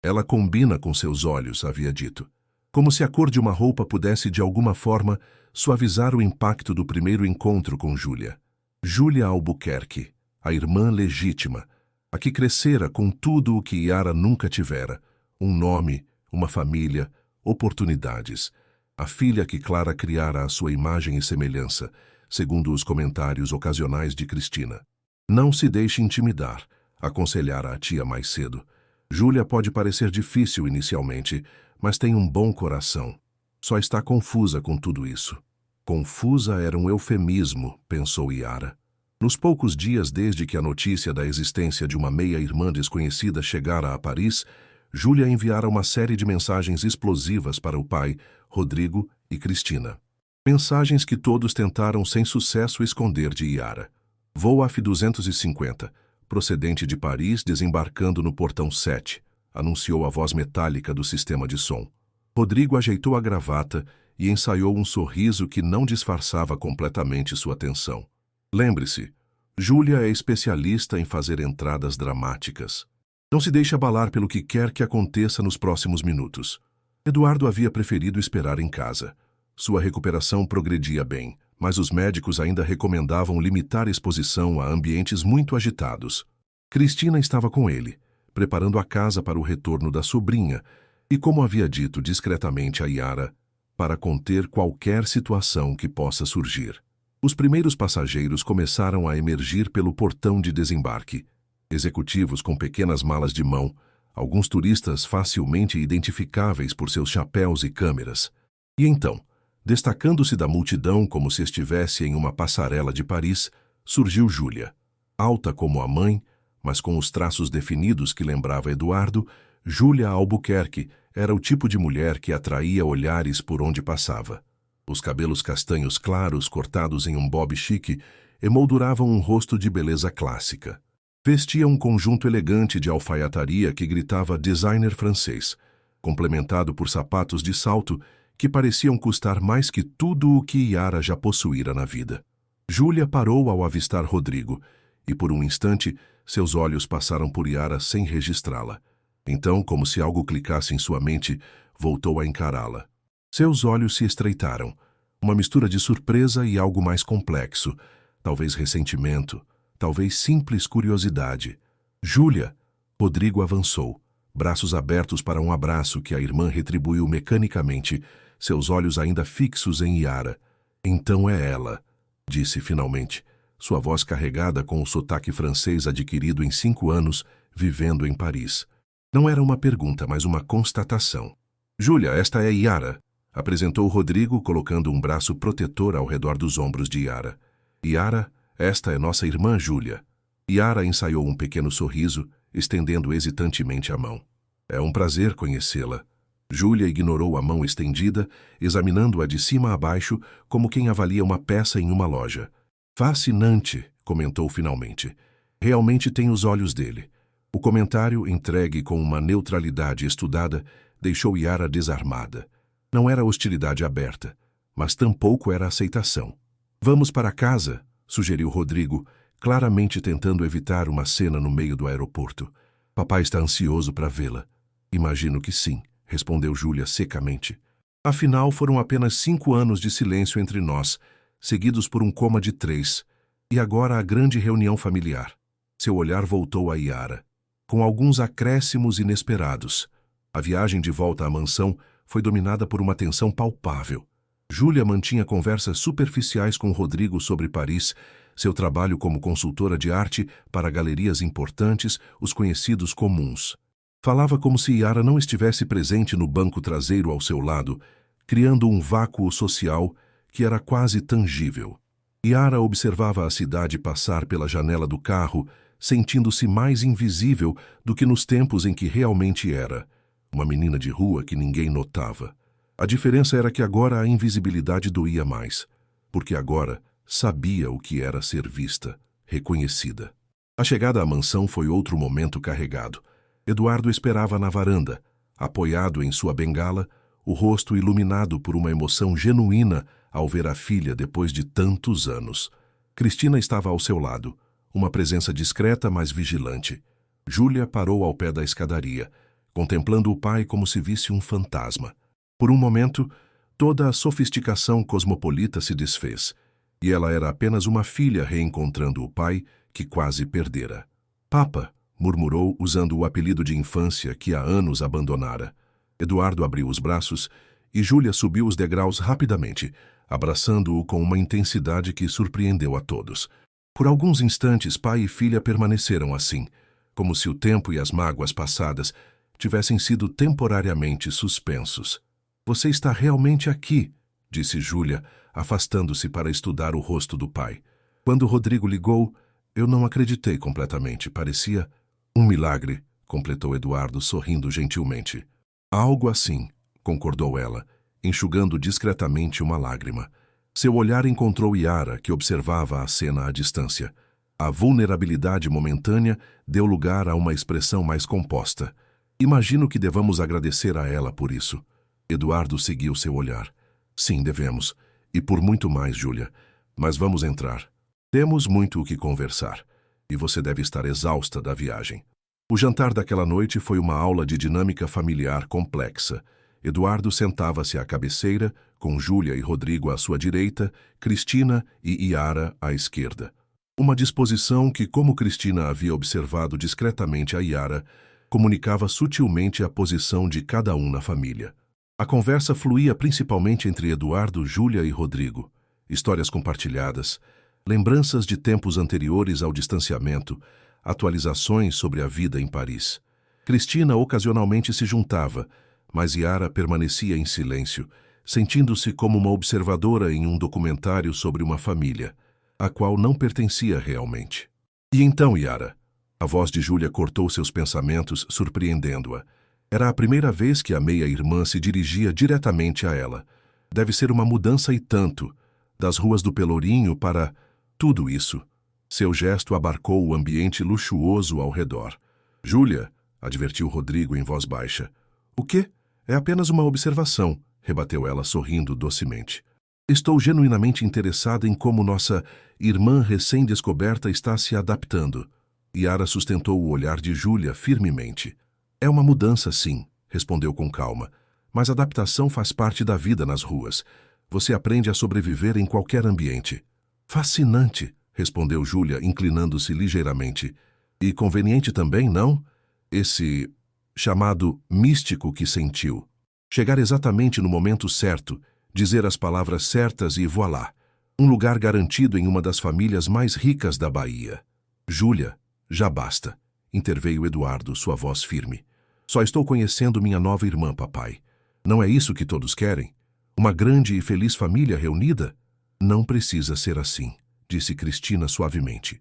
"Ela combina com seus olhos", havia dito. Como se a cor de uma roupa pudesse de alguma forma suavizar o impacto do primeiro encontro com Júlia. Júlia Albuquerque, a irmã legítima, a que crescera com tudo o que Yara nunca tivera, um nome, uma família, oportunidades. A filha que Clara criara à sua imagem e semelhança, segundo os comentários ocasionais de Cristina. "Não se deixe intimidar", aconselhara a tia mais cedo. "Júlia pode parecer difícil inicialmente, mas tem um bom coração. Só está confusa com tudo isso." Confusa era um eufemismo, pensou Yara. Nos poucos dias desde que a notícia da existência de uma meia-irmã desconhecida chegara a Paris, Júlia enviara uma série de mensagens explosivas para o pai, Rodrigo e Cristina. Mensagens que todos tentaram sem sucesso esconder de Yara. "Voo AF 250, procedente de Paris, desembarcando no portão 7, anunciou a voz metálica do sistema de som. Rodrigo ajeitou a gravata e ensaiou um sorriso que não disfarçava completamente sua tensão. "Lembre-se, Júlia é especialista em fazer entradas dramáticas. Não se deixe abalar pelo que quer que aconteça nos próximos minutos." Eduardo havia preferido esperar em casa. Sua recuperação progredia bem, mas os médicos ainda recomendavam limitar a exposição a ambientes muito agitados. Cristina estava com ele, preparando a casa para o retorno da sobrinha, e como havia dito discretamente a Yara, para conter qualquer situação que possa surgir. Os primeiros passageiros começaram a emergir pelo portão de desembarque. Executivos com pequenas malas de mão, alguns turistas facilmente identificáveis por seus chapéus e câmeras. E então, destacando-se da multidão como se estivesse em uma passarela de Paris, surgiu Júlia. Alta como a mãe, mas com os traços definidos que lembrava Eduardo, Júlia Albuquerque era o tipo de mulher que atraía olhares por onde passava. Os cabelos castanhos claros, cortados em um bob chique, emolduravam um rosto de beleza clássica. Vestia um conjunto elegante de alfaiataria que gritava designer francês, complementado por sapatos de salto que pareciam custar mais que tudo o que Yara já possuíra na vida. Júlia parou ao avistar Rodrigo, e por um instante seus olhos passaram por Yara sem registrá-la. Então, como se algo clicasse em sua mente, voltou a encará-la. Seus olhos se estreitaram, uma mistura de surpresa e algo mais complexo, talvez ressentimento, talvez simples curiosidade. Júlia! Rodrigo avançou, braços abertos para um abraço que a irmã retribuiu mecanicamente, seus olhos ainda fixos em Yara. Então é ela, disse finalmente, sua voz carregada com o sotaque francês adquirido em 5 anos, vivendo em Paris. Não era uma pergunta, mas uma constatação. Júlia, esta é Yara, apresentou Rodrigo, colocando um braço protetor ao redor dos ombros de Yara. Yara, esta é nossa irmã Júlia. Yara ensaiou um pequeno sorriso, estendendo hesitantemente a mão. É um prazer conhecê-la. Júlia ignorou a mão estendida, examinando-a de cima a baixo, como quem avalia uma peça em uma loja. Fascinante, comentou finalmente. Realmente tem os olhos dele. O comentário, entregue com uma neutralidade estudada, deixou Yara desarmada. Não era hostilidade aberta, mas tampouco era aceitação. Vamos para casa, sugeriu Rodrigo, claramente tentando evitar uma cena no meio do aeroporto. Papai está ansioso para vê-la. Imagino que sim, respondeu Júlia secamente. Afinal, foram apenas 5 anos de silêncio entre nós, seguidos por um coma de 3, e agora a grande reunião familiar. Seu olhar voltou a Yara, com alguns acréscimos inesperados. A viagem de volta à mansão foi dominada por uma tensão palpável. Júlia mantinha conversas superficiais com Rodrigo sobre Paris, seu trabalho como consultora de arte para galerias importantes, os conhecidos comuns. Falava como se Yara não estivesse presente no banco traseiro ao seu lado, criando um vácuo social que era quase tangível. Yara observava a cidade passar pela janela do carro, sentindo-se mais invisível do que nos tempos em que realmente era. Uma menina de rua que ninguém notava. A diferença era que agora a invisibilidade doía mais, porque agora sabia o que era ser vista, reconhecida. A chegada à mansão foi outro momento carregado. Eduardo esperava na varanda, apoiado em sua bengala, o rosto iluminado por uma emoção genuína ao ver a filha depois de tantos anos. Cristina estava ao seu lado, uma presença discreta, mas vigilante. Júlia parou ao pé da escadaria, contemplando o pai como se visse um fantasma. Por um momento, toda a sofisticação cosmopolita se desfez, e ela era apenas uma filha reencontrando o pai que quase perdera. Papa, murmurou usando o apelido de infância que há anos abandonara. Eduardo abriu os braços e Júlia subiu os degraus rapidamente, abraçando-o com uma intensidade que surpreendeu a todos. Por alguns instantes, pai e filha permaneceram assim, como se o tempo e as mágoas passadas tivessem sido temporariamente suspensos. Você está realmente aqui, disse Júlia, afastando-se para estudar o rosto do pai. Quando Rodrigo ligou, eu não acreditei completamente. Parecia um milagre, completou Eduardo, sorrindo gentilmente. Algo assim, concordou ela, enxugando discretamente uma lágrima. Seu olhar encontrou Yara, que observava a cena à distância. A vulnerabilidade momentânea deu lugar a uma expressão mais composta. Imagino que devamos agradecer a ela por isso. Eduardo seguiu seu olhar. Sim, devemos. E por muito mais, Júlia. Mas vamos entrar. Temos muito o que conversar. E você deve estar exausta da viagem. O jantar daquela noite foi uma aula de dinâmica familiar complexa. Eduardo sentava-se à cabeceira, com Júlia e Rodrigo à sua direita, Cristina e Yara à esquerda. Uma disposição que, como Cristina havia observado discretamente a Yara, comunicava sutilmente a posição de cada um na família. A conversa fluía principalmente entre Eduardo, Júlia e Rodrigo. Histórias compartilhadas, lembranças de tempos anteriores ao distanciamento, atualizações sobre a vida em Paris. Cristina ocasionalmente se juntava, mas Yara permanecia em silêncio, sentindo-se como uma observadora em um documentário sobre uma família, a qual não pertencia realmente. E então, Yara? A voz de Júlia cortou seus pensamentos, surpreendendo-a. Era a primeira vez que a meia-irmã se dirigia diretamente a ela. Deve ser uma mudança e tanto, das ruas do Pelourinho para tudo isso. Seu gesto abarcou o ambiente luxuoso ao redor. Júlia, advertiu Rodrigo em voz baixa. O quê? É apenas uma observação, rebateu ela sorrindo docemente. Estou genuinamente interessada em como nossa irmã recém-descoberta está se adaptando. Yara sustentou o olhar de Júlia firmemente. É uma mudança, sim, respondeu com calma. Mas adaptação faz parte da vida nas ruas. Você aprende a sobreviver em qualquer ambiente. Fascinante, respondeu Júlia, inclinando-se ligeiramente. E conveniente também, não? Esse chamado místico que sentiu. Chegar exatamente no momento certo, dizer as palavras certas e voilá. Um lugar garantido em uma das famílias mais ricas da Bahia. Júlia, já basta, interveio Eduardo, sua voz firme. Só estou conhecendo minha nova irmã, papai. Não é isso que todos querem? Uma grande e feliz família reunida? Não precisa ser assim, disse Cristina suavemente.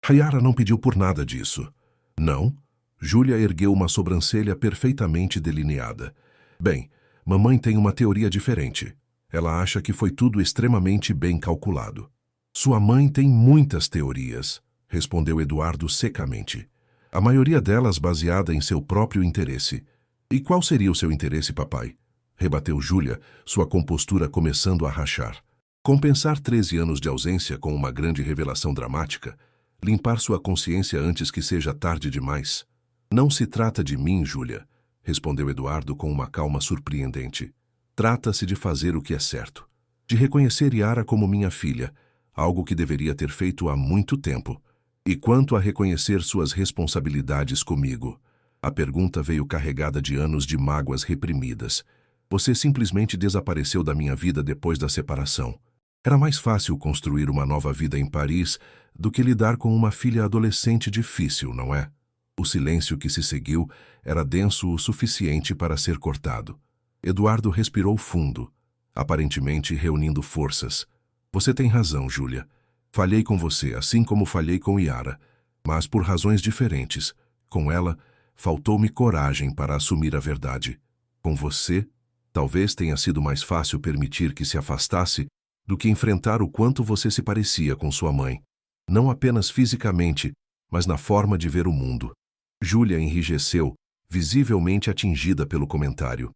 Yara não pediu por nada disso. Não? Júlia ergueu uma sobrancelha perfeitamente delineada. Bem, mamãe tem uma teoria diferente. Ela acha que foi tudo extremamente bem calculado. Sua mãe tem muitas teorias, respondeu Eduardo secamente. A maioria delas baseada em seu próprio interesse. E qual seria o seu interesse, papai? Rebateu Júlia, sua compostura começando a rachar. Compensar 13 anos de ausência com uma grande revelação dramática? Limpar sua consciência antes que seja tarde demais? Não se trata de mim, Júlia, respondeu Eduardo com uma calma surpreendente. Trata-se de fazer o que é certo. De reconhecer Yara como minha filha, algo que deveria ter feito há muito tempo. E quanto a reconhecer suas responsabilidades comigo? A pergunta veio carregada de anos de mágoas reprimidas. Você simplesmente desapareceu da minha vida depois da separação. Era mais fácil construir uma nova vida em Paris do que lidar com uma filha adolescente difícil, não é? O silêncio que se seguiu era denso o suficiente para ser cortado. Eduardo respirou fundo, aparentemente reunindo forças. Você tem razão, Júlia. Falhei com você, assim como falhei com Yara, mas por razões diferentes. Com ela, faltou-me coragem para assumir a verdade. Com você, talvez tenha sido mais fácil permitir que se afastasse do que enfrentar o quanto você se parecia com sua mãe. Não apenas fisicamente, mas na forma de ver o mundo. Júlia enrijeceu, visivelmente atingida pelo comentário.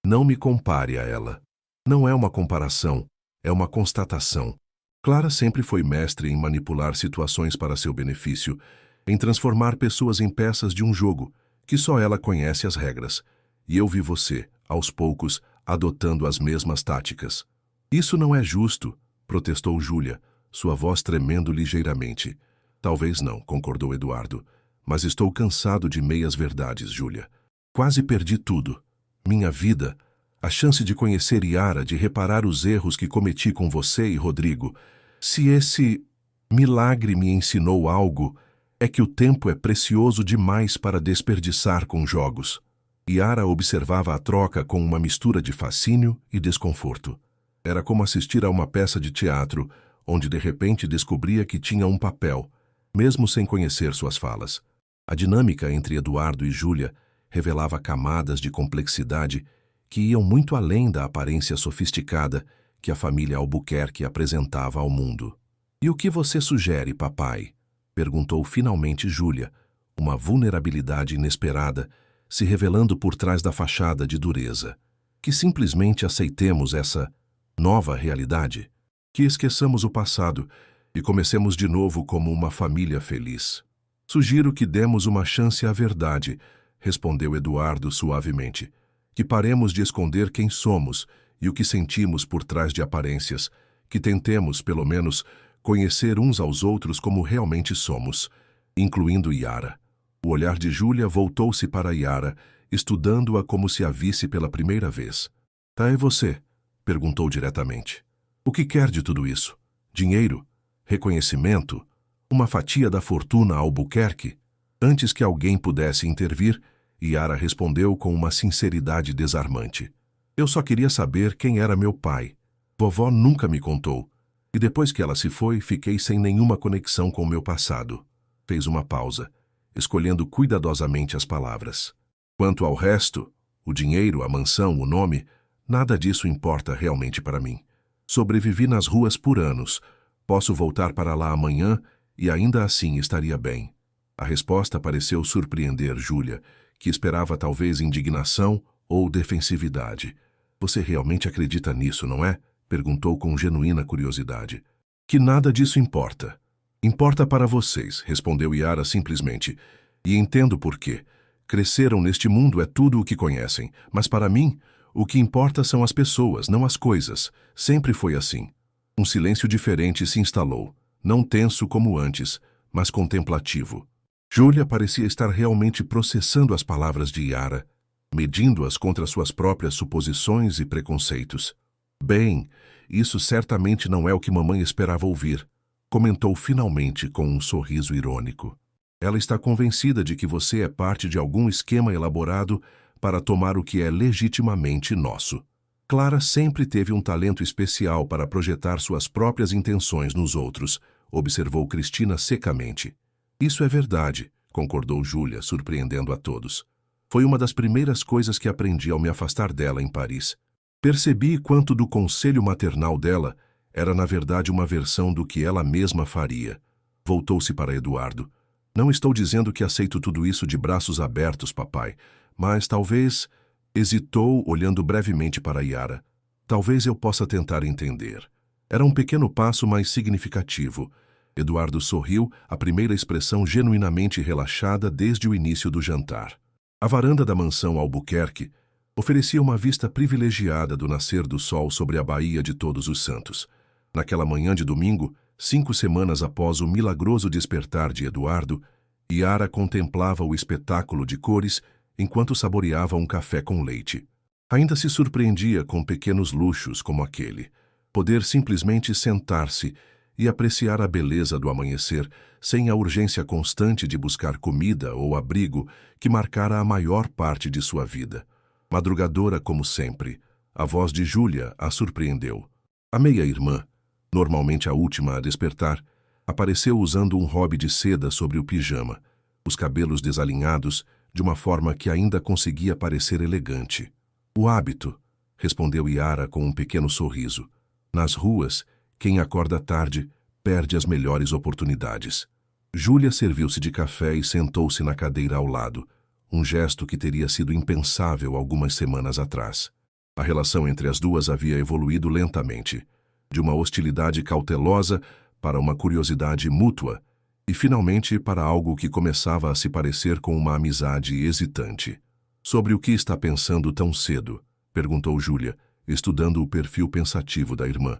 Não me compare a ela. Não é uma comparação, é uma constatação. Clara sempre foi mestre em manipular situações para seu benefício, em transformar pessoas em peças de um jogo, que só ela conhece as regras. E eu vi você, aos poucos, adotando as mesmas táticas. Isso não é justo, protestou Júlia, sua voz tremendo ligeiramente. Talvez não, concordou Eduardo. Mas estou cansado de meias-verdades, Júlia. Quase perdi tudo. Minha vida, a chance de conhecer Yara, de reparar os erros que cometi com você e Rodrigo. Se esse milagre me ensinou algo, é que o tempo é precioso demais para desperdiçar com jogos. Yara observava a troca com uma mistura de fascínio e desconforto. Era como assistir a uma peça de teatro, onde de repente descobria que tinha um papel, mesmo sem conhecer suas falas. A dinâmica entre Eduardo e Júlia revelava camadas de complexidade que iam muito além da aparência sofisticada que a família Albuquerque apresentava ao mundo. E o que você sugere, papai? Perguntou finalmente Júlia, uma vulnerabilidade inesperada, se revelando por trás da fachada de dureza. Que simplesmente aceitemos essa nova realidade? Que esqueçamos o passado e comecemos de novo como uma família feliz? Sugiro que demos uma chance à verdade, respondeu Eduardo suavemente. Que paremos de esconder quem somos e o que sentimos por trás de aparências, que tentemos, pelo menos, conhecer uns aos outros como realmente somos, incluindo Yara. O olhar de Júlia voltou-se para Yara, estudando-a como se a visse pela primeira vez. Tá, é você? Perguntou diretamente. O que quer de tudo isso? Dinheiro? Reconhecimento? Uma fatia da fortuna Albuquerque? Antes que alguém pudesse intervir, Yara respondeu com uma sinceridade desarmante. Eu só queria saber quem era meu pai. Vovó nunca me contou. E depois que ela se foi, fiquei sem nenhuma conexão com meu passado. Fez uma pausa, escolhendo cuidadosamente as palavras. Quanto ao resto, o dinheiro, a mansão, o nome, nada disso importa realmente para mim. Sobrevivi nas ruas por anos. Posso voltar para lá amanhã e ainda assim estaria bem. A resposta pareceu surpreender Júlia, que esperava talvez indignação ou defensividade. Você realmente acredita nisso, não é? Perguntou com genuína curiosidade. Que nada disso importa. Importa para vocês, respondeu Yara simplesmente. E entendo por quê. Cresceram neste mundo é tudo o que conhecem, mas para mim, o que importa são as pessoas, não as coisas. Sempre foi assim. Um silêncio diferente se instalou, não tenso como antes, mas contemplativo. Júlia parecia estar realmente processando as palavras de Yara, medindo-as contra suas próprias suposições e preconceitos. Bem, isso certamente não é o que mamãe esperava ouvir, comentou finalmente com um sorriso irônico. Ela está convencida de que você é parte de algum esquema elaborado para tomar o que é legitimamente nosso. Clara sempre teve um talento especial para projetar suas próprias intenções nos outros, observou Cristina secamente. Isso é verdade, concordou Júlia, surpreendendo a todos. Foi uma das primeiras coisas que aprendi ao me afastar dela em Paris. Percebi quanto do conselho maternal dela era na verdade uma versão do que ela mesma faria. Voltou-se para Eduardo. Não estou dizendo que aceito tudo isso de braços abertos, papai, mas talvez... Hesitou, olhando brevemente para Yara. Talvez eu possa tentar entender. Era um pequeno passo, mas significativo. Eduardo sorriu, a primeira expressão genuinamente relaxada desde o início do jantar. A varanda da mansão Albuquerque oferecia uma vista privilegiada do nascer do sol sobre a Baía de Todos os Santos. Naquela manhã de domingo, 5 semanas após o milagroso despertar de Eduardo, Yara contemplava o espetáculo de cores enquanto saboreava um café com leite. Ainda se surpreendia com pequenos luxos como aquele. Poder simplesmente sentar-se e apreciar a beleza do amanhecer sem a urgência constante de buscar comida ou abrigo que marcara a maior parte de sua vida. Madrugadora como sempre, a voz de Júlia a surpreendeu. A meia-irmã, normalmente a última a despertar, apareceu usando um robe de seda sobre o pijama, os cabelos desalinhados de uma forma que ainda conseguia parecer elegante. O hábito, respondeu Yara com um pequeno sorriso. Nas ruas, quem acorda tarde perde as melhores oportunidades. Júlia serviu-se de café e sentou-se na cadeira ao lado, um gesto que teria sido impensável algumas semanas atrás. A relação entre as duas havia evoluído lentamente, de uma hostilidade cautelosa para uma curiosidade mútua, e finalmente para algo que começava a se parecer com uma amizade hesitante. Sobre o que está pensando tão cedo? Perguntou Júlia, estudando o perfil pensativo da irmã.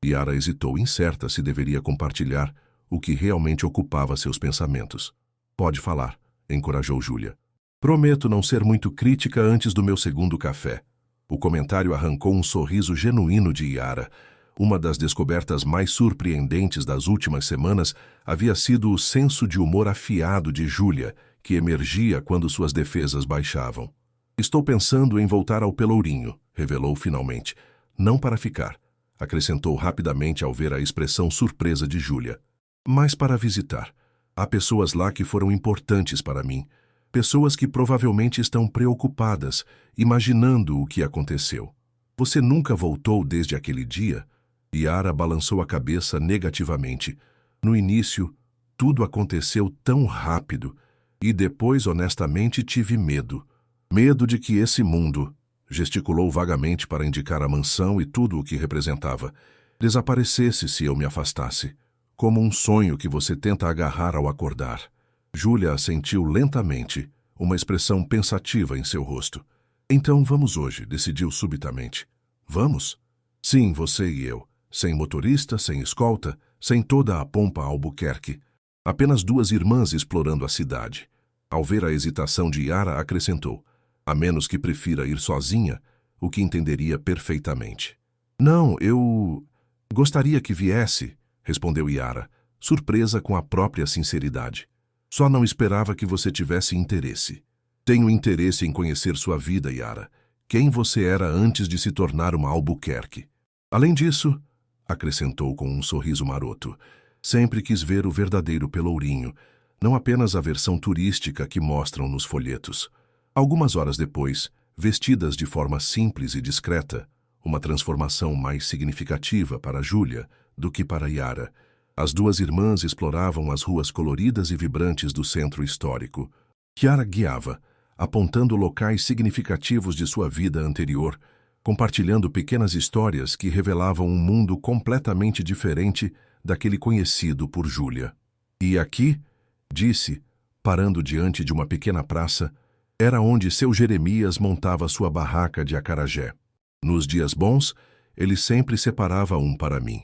Yara hesitou, incerta se deveria compartilhar o que realmente ocupava seus pensamentos. Pode falar, encorajou Júlia. Prometo não ser muito crítica antes do meu segundo café. O comentário arrancou um sorriso genuíno de Yara. Uma das descobertas mais surpreendentes das últimas semanas havia sido o senso de humor afiado de Júlia, que emergia quando suas defesas baixavam. Estou pensando em voltar ao Pelourinho, revelou finalmente. Não para ficar, acrescentou rapidamente ao ver a expressão surpresa de Júlia. Mas para visitar. Há pessoas lá que foram importantes para mim. Pessoas que provavelmente estão preocupadas, imaginando o que aconteceu. Você nunca voltou desde aquele dia? Yara balançou a cabeça negativamente. No início, tudo aconteceu tão rápido, e depois, honestamente, tive medo. Medo de que esse mundo, gesticulou vagamente para indicar a mansão e tudo o que representava, desaparecesse se eu me afastasse, como um sonho que você tenta agarrar ao acordar. Júlia assentiu lentamente, uma expressão pensativa em seu rosto. Então vamos hoje, decidiu subitamente. Vamos? Sim, você e eu. Sem motorista, sem escolta, sem toda a pompa Albuquerque. Apenas 2 irmãs explorando a cidade. Ao ver a hesitação de Yara, acrescentou. A menos que prefira ir sozinha, o que entenderia perfeitamente. Não, eu gostaria que viesse, respondeu Yara, surpresa com a própria sinceridade. Só não esperava que você tivesse interesse. Tenho interesse em conhecer sua vida, Yara. Quem você era antes de se tornar uma Albuquerque. Além disso, acrescentou com um sorriso maroto, sempre quis ver o verdadeiro Pelourinho, não apenas a versão turística que mostram nos folhetos. Algumas horas depois, vestidas de forma simples e discreta, uma transformação mais significativa para Júlia do que para Yara, as duas irmãs exploravam as ruas coloridas e vibrantes do centro histórico. Yara guiava, apontando locais significativos de sua vida anterior, compartilhando pequenas histórias que revelavam um mundo completamente diferente daquele conhecido por Júlia. E aqui, disse, parando diante de uma pequena praça, era onde seu Jeremias montava sua barraca de acarajé. Nos dias bons, ele sempre separava um para mim.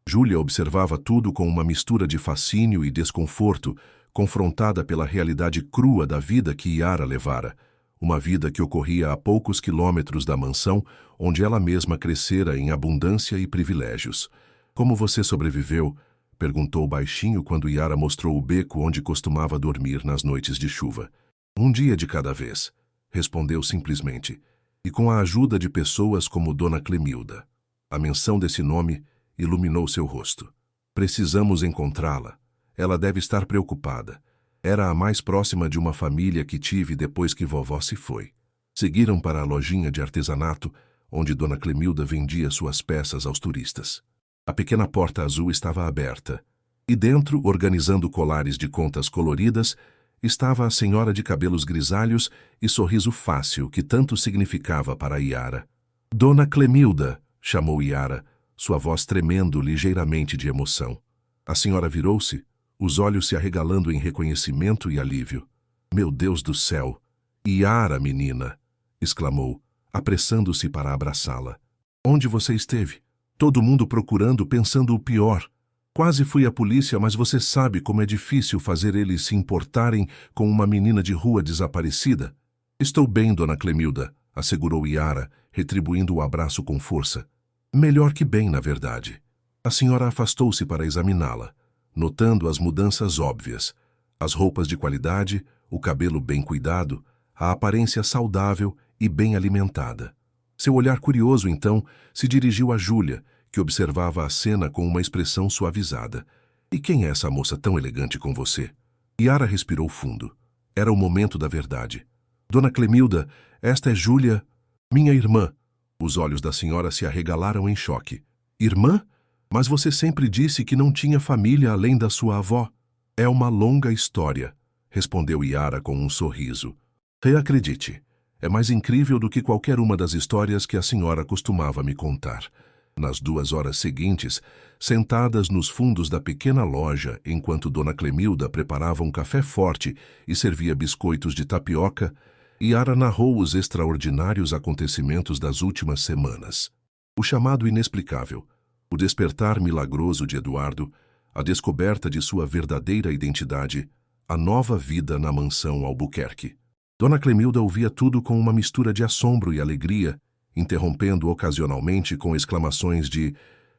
Júlia observava tudo com uma mistura de fascínio e desconforto, confrontada pela realidade crua da vida que Yara levara, uma vida que ocorria a poucos quilômetros da mansão, onde ela mesma crescera em abundância e privilégios. Como você sobreviveu? Perguntou baixinho quando Yara mostrou o beco onde costumava dormir nas noites de chuva. Um dia de cada vez, respondeu simplesmente, e com a ajuda de pessoas como Dona Clemilda. A menção desse nome iluminou seu rosto. Precisamos encontrá-la. Ela deve estar preocupada. Era a mais próxima de uma família que tive depois que vovó se foi. Seguiram para a lojinha de artesanato, onde Dona Clemilda vendia suas peças aos turistas. A pequena porta azul estava aberta, e dentro, organizando colares de contas coloridas, estava a senhora de cabelos grisalhos e sorriso fácil que tanto significava para Yara. Dona Clemilda, chamou Yara, sua voz tremendo ligeiramente de emoção. A senhora virou-se, os olhos se arregalando em reconhecimento e alívio. Meu Deus do céu! Yara, menina! Exclamou, apressando-se para abraçá-la. Onde você esteve? Todo mundo procurando, pensando o pior. Quase fui à polícia, mas você sabe como é difícil fazer eles se importarem com uma menina de rua desaparecida. Estou bem, Dona Clemilda, assegurou Yara, retribuindo o abraço com força. Melhor que bem, na verdade. A senhora afastou-se para examiná-la, notando as mudanças óbvias, as roupas de qualidade, o cabelo bem cuidado, a aparência saudável e bem alimentada. Seu olhar curioso, então, se dirigiu a Júlia, que observava a cena com uma expressão suavizada. E quem é essa moça tão elegante com você? Yara respirou fundo. Era o momento da verdade. Dona Clemilda, esta é Júlia, minha irmã. Os olhos da senhora se arregalaram em choque. Irmã? Mas você sempre disse que não tinha família além da sua avó. É uma longa história, respondeu Yara com um sorriso. Reacredite, é mais incrível do que qualquer uma das histórias que a senhora costumava me contar. Nas 2 horas seguintes, sentadas nos fundos da pequena loja, enquanto Dona Clemilda preparava um café forte e servia biscoitos de tapioca, Yara narrou os extraordinários acontecimentos das últimas semanas. O chamado inexplicável, o despertar milagroso de Eduardo, a descoberta de sua verdadeira identidade, a nova vida na mansão Albuquerque. Dona Clemilda ouvia tudo com uma mistura de assombro e alegria, interrompendo ocasionalmente com exclamações de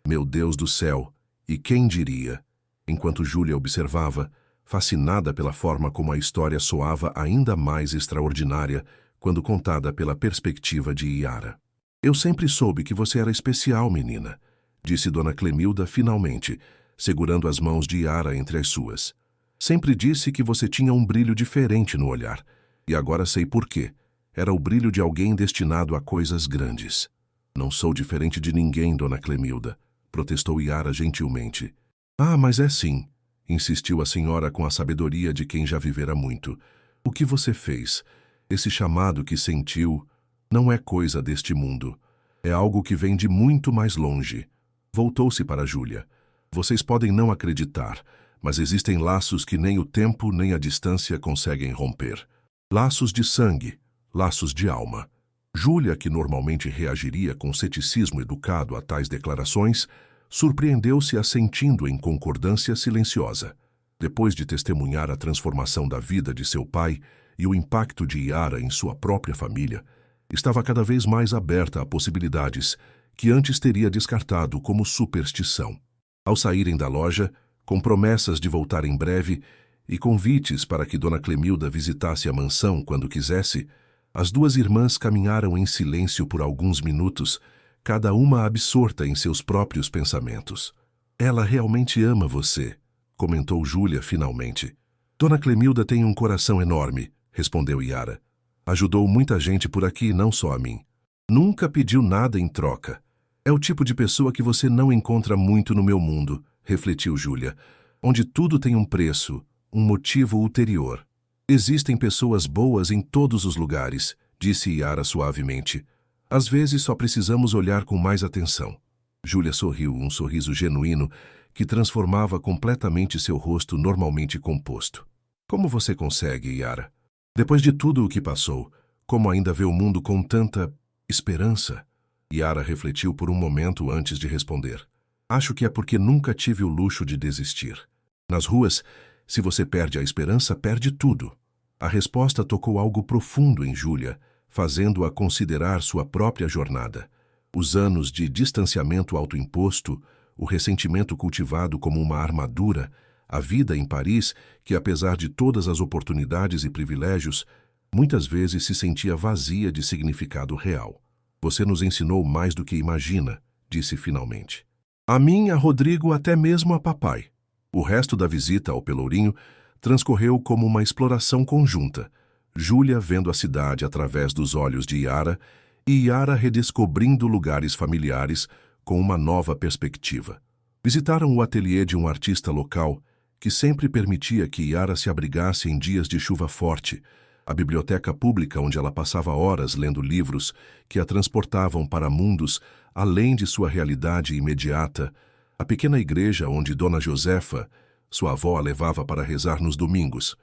"Meu Deus do céu! E quem diria?", enquanto Júlia observava, fascinada pela forma como a história soava ainda mais extraordinária quando contada pela perspectiva de Yara. Eu sempre soube que você era especial, menina, disse Dona Clemilda finalmente, segurando as mãos de Yara entre as suas. Sempre disse que você tinha um brilho diferente no olhar, e agora sei por quê. Era o brilho de alguém destinado a coisas grandes. Não sou diferente de ninguém, Dona Clemilda, protestou Yara gentilmente. Ah, mas é sim, insistiu a senhora com a sabedoria de quem já vivera muito. O que você fez, esse chamado que sentiu, não é coisa deste mundo. É algo que vem de muito mais longe. Voltou-se para Júlia. Vocês podem não acreditar, mas existem laços que nem o tempo nem a distância conseguem romper. Laços de sangue, laços de alma. Júlia, que normalmente reagiria com ceticismo educado a tais declarações, surpreendeu-se assentindo em concordância silenciosa. Depois de testemunhar a transformação da vida de seu pai e o impacto de Yara em sua própria família, Estava cada vez mais aberta a possibilidades que antes teria descartado como superstição. Ao saírem da loja, com promessas de voltar em breve e convites para que Dona Clemilda visitasse a mansão quando quisesse, as duas irmãs caminharam em silêncio por alguns minutos, cada uma absorta em seus próprios pensamentos. Ela realmente ama você, comentou Júlia finalmente. Dona Clemilda tem um coração enorme, respondeu Yara. Ajudou muita gente por aqui, não só a mim. Nunca pediu nada em troca. É o tipo de pessoa que você não encontra muito no meu mundo, refletiu Júlia, onde tudo tem um preço, um motivo ulterior. Existem pessoas boas em todos os lugares, disse Yara suavemente. Às vezes só precisamos olhar com mais atenção. Júlia sorriu, um sorriso genuíno que transformava completamente seu rosto normalmente composto. Como você consegue, Yara? Depois de tudo o que passou, como ainda vê o mundo com tanta esperança? Yara refletiu por um momento antes de responder. Acho que é porque nunca tive o luxo de desistir. Nas ruas, se você perde a esperança, perde tudo. A resposta tocou algo profundo em Júlia, fazendo-a considerar sua própria jornada. Os anos de distanciamento autoimposto, o ressentimento cultivado como uma armadura, a vida em Paris, que apesar de todas as oportunidades e privilégios, muitas vezes se sentia vazia de significado real. Você nos ensinou mais do que imagina, disse finalmente. A mim, a Rodrigo, até mesmo a papai. O resto da visita ao Pelourinho transcorreu como uma exploração conjunta, Júlia vendo a cidade através dos olhos de Yara e Yara redescobrindo lugares familiares com uma nova perspectiva. Visitaram o ateliê de um artista local que sempre permitia que Yara se abrigasse em dias de chuva forte, a biblioteca pública onde ela passava horas lendo livros que a transportavam para mundos além de sua realidade imediata, a pequena igreja onde Dona Josefa, sua avó, a levava para rezar nos domingos.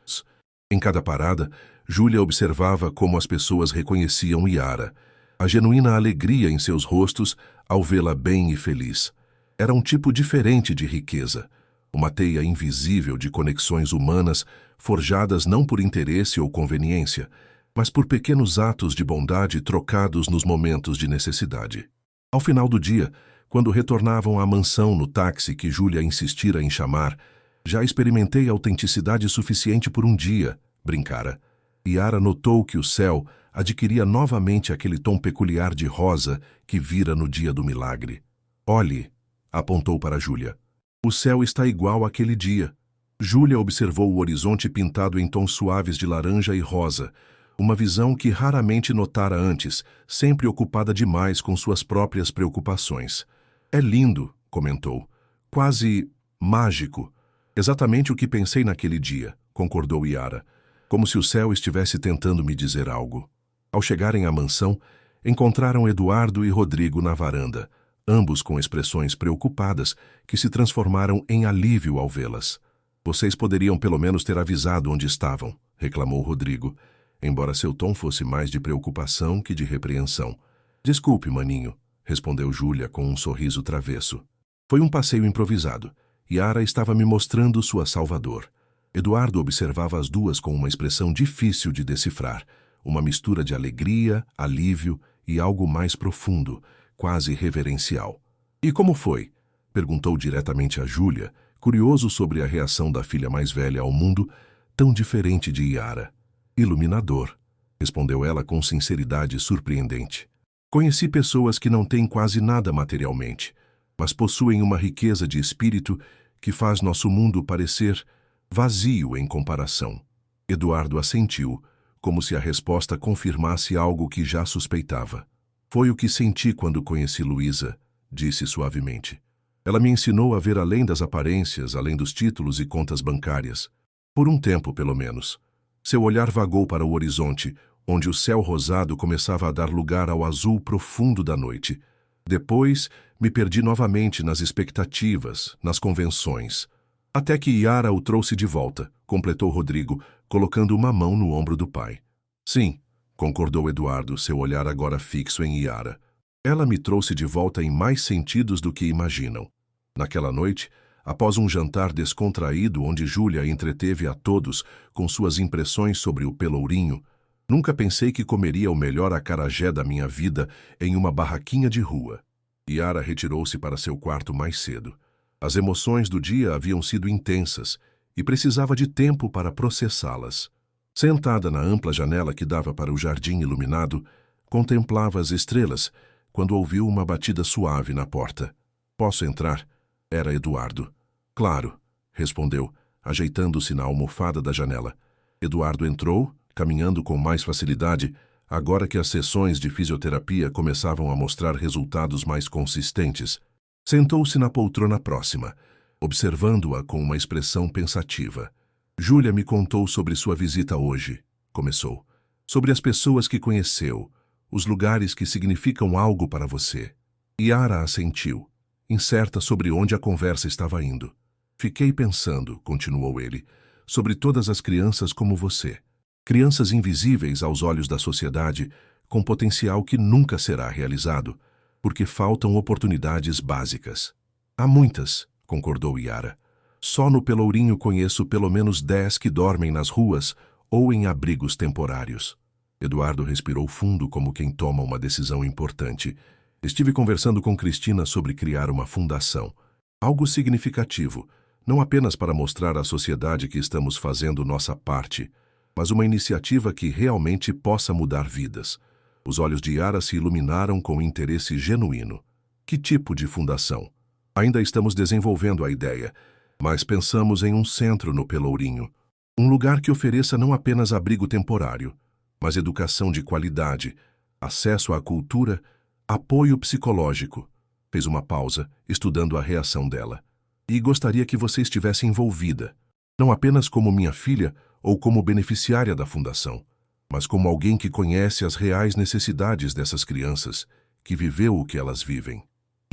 Em cada parada, Júlia observava como as pessoas reconheciam Yara, a genuína alegria em seus rostos ao vê-la bem e feliz. Era um tipo diferente de riqueza, uma teia invisível de conexões humanas forjadas não por interesse ou conveniência, mas por pequenos atos de bondade trocados nos momentos de necessidade. Ao final do dia, quando retornavam à mansão no táxi que Júlia insistira em chamar, já experimentei autenticidade suficiente por um dia, brincara. Yara notou que o céu adquiria novamente aquele tom peculiar de rosa que vira no dia do milagre. Olhe, apontou para Júlia. O céu está igual àquele dia. Júlia observou o horizonte pintado em tons suaves de laranja e rosa, uma visão que raramente notara antes, sempre ocupada demais com suas próprias preocupações. É lindo, comentou. Quase mágico. Exatamente o que pensei naquele dia, concordou Yara, como se o céu estivesse tentando me dizer algo. Ao chegarem à mansão, encontraram Eduardo e Rodrigo na varanda, ambos com expressões preocupadas que se transformaram em alívio ao vê-las. Vocês poderiam pelo menos ter avisado onde estavam, reclamou Rodrigo, embora seu tom fosse mais de preocupação que de repreensão. Desculpe, maninho, respondeu Júlia com um sorriso travesso. Foi um passeio improvisado. Yara estava me mostrando sua Salvador. Eduardo observava as duas com uma expressão difícil de decifrar, uma mistura de alegria, alívio e algo mais profundo, quase reverencial. E como foi? Perguntou diretamente a Júlia, curioso sobre a reação da filha mais velha ao mundo, tão diferente de Yara. Iluminador, respondeu ela com sinceridade surpreendente. Conheci pessoas que não têm quase nada materialmente, mas possuem uma riqueza de espírito que faz nosso mundo parecer vazio em comparação. Eduardo assentiu, como se a resposta confirmasse algo que já suspeitava. Foi o que senti quando conheci Luísa, disse suavemente. Ela me ensinou a ver além das aparências, além dos títulos e contas bancárias. Por um tempo, pelo menos. Seu olhar vagou para o horizonte, onde o céu rosado começava a dar lugar ao azul profundo da noite. Depois, me perdi novamente nas expectativas, nas convenções. Até que Yara o trouxe de volta, completou Rodrigo, colocando uma mão no ombro do pai. Sim, concordou Eduardo, seu olhar agora fixo em Yara. Ela me trouxe de volta em mais sentidos do que imaginam. Naquela noite, após um jantar descontraído onde Júlia entreteve a todos com suas impressões sobre o Pelourinho, Nunca pensei que comeria o melhor acarajé da minha vida em uma barraquinha de rua. Yara retirou-se para seu quarto mais cedo. As emoções do dia haviam sido intensas e precisava de tempo para processá-las. Sentada na ampla janela que dava para o jardim iluminado, contemplava as estrelas quando ouviu uma batida suave na porta. "Posso entrar?" Era Eduardo. "Claro", respondeu, ajeitando-se na almofada da janela. Eduardo entrou, caminhando com mais facilidade, agora que as sessões de fisioterapia começavam a mostrar resultados mais consistentes. Sentou-se na poltrona próxima, observando-a com uma expressão pensativa. "Júlia me contou sobre sua visita hoje", começou. "Sobre as pessoas que conheceu, os lugares que significam algo para você." Yara assentiu, incerta sobre onde a conversa estava indo. "Fiquei pensando", continuou ele, "sobre todas as crianças como você. Crianças invisíveis aos olhos da sociedade, com potencial que nunca será realizado, porque faltam oportunidades básicas." "Há muitas", concordou Yara. "Só no Pelourinho conheço pelo menos 10 que dormem nas ruas ou em abrigos temporários." Eduardo respirou fundo como quem toma uma decisão importante. "Estive conversando com Cristina sobre criar uma fundação. Algo significativo, não apenas para mostrar à sociedade que estamos fazendo nossa parte, mas uma iniciativa que realmente possa mudar vidas." Os olhos de Yara se iluminaram com interesse genuíno. "Que tipo de fundação?" "Ainda estamos desenvolvendo a ideia, mas pensamos em um centro no Pelourinho. Um lugar que ofereça não apenas abrigo temporário, mas educação de qualidade, acesso à cultura, apoio psicológico." Fez uma pausa, estudando a reação dela. "E gostaria que você estivesse envolvida, não apenas como minha filha ou como beneficiária da fundação, mas como alguém que conhece as reais necessidades dessas crianças, que viveu o que elas vivem."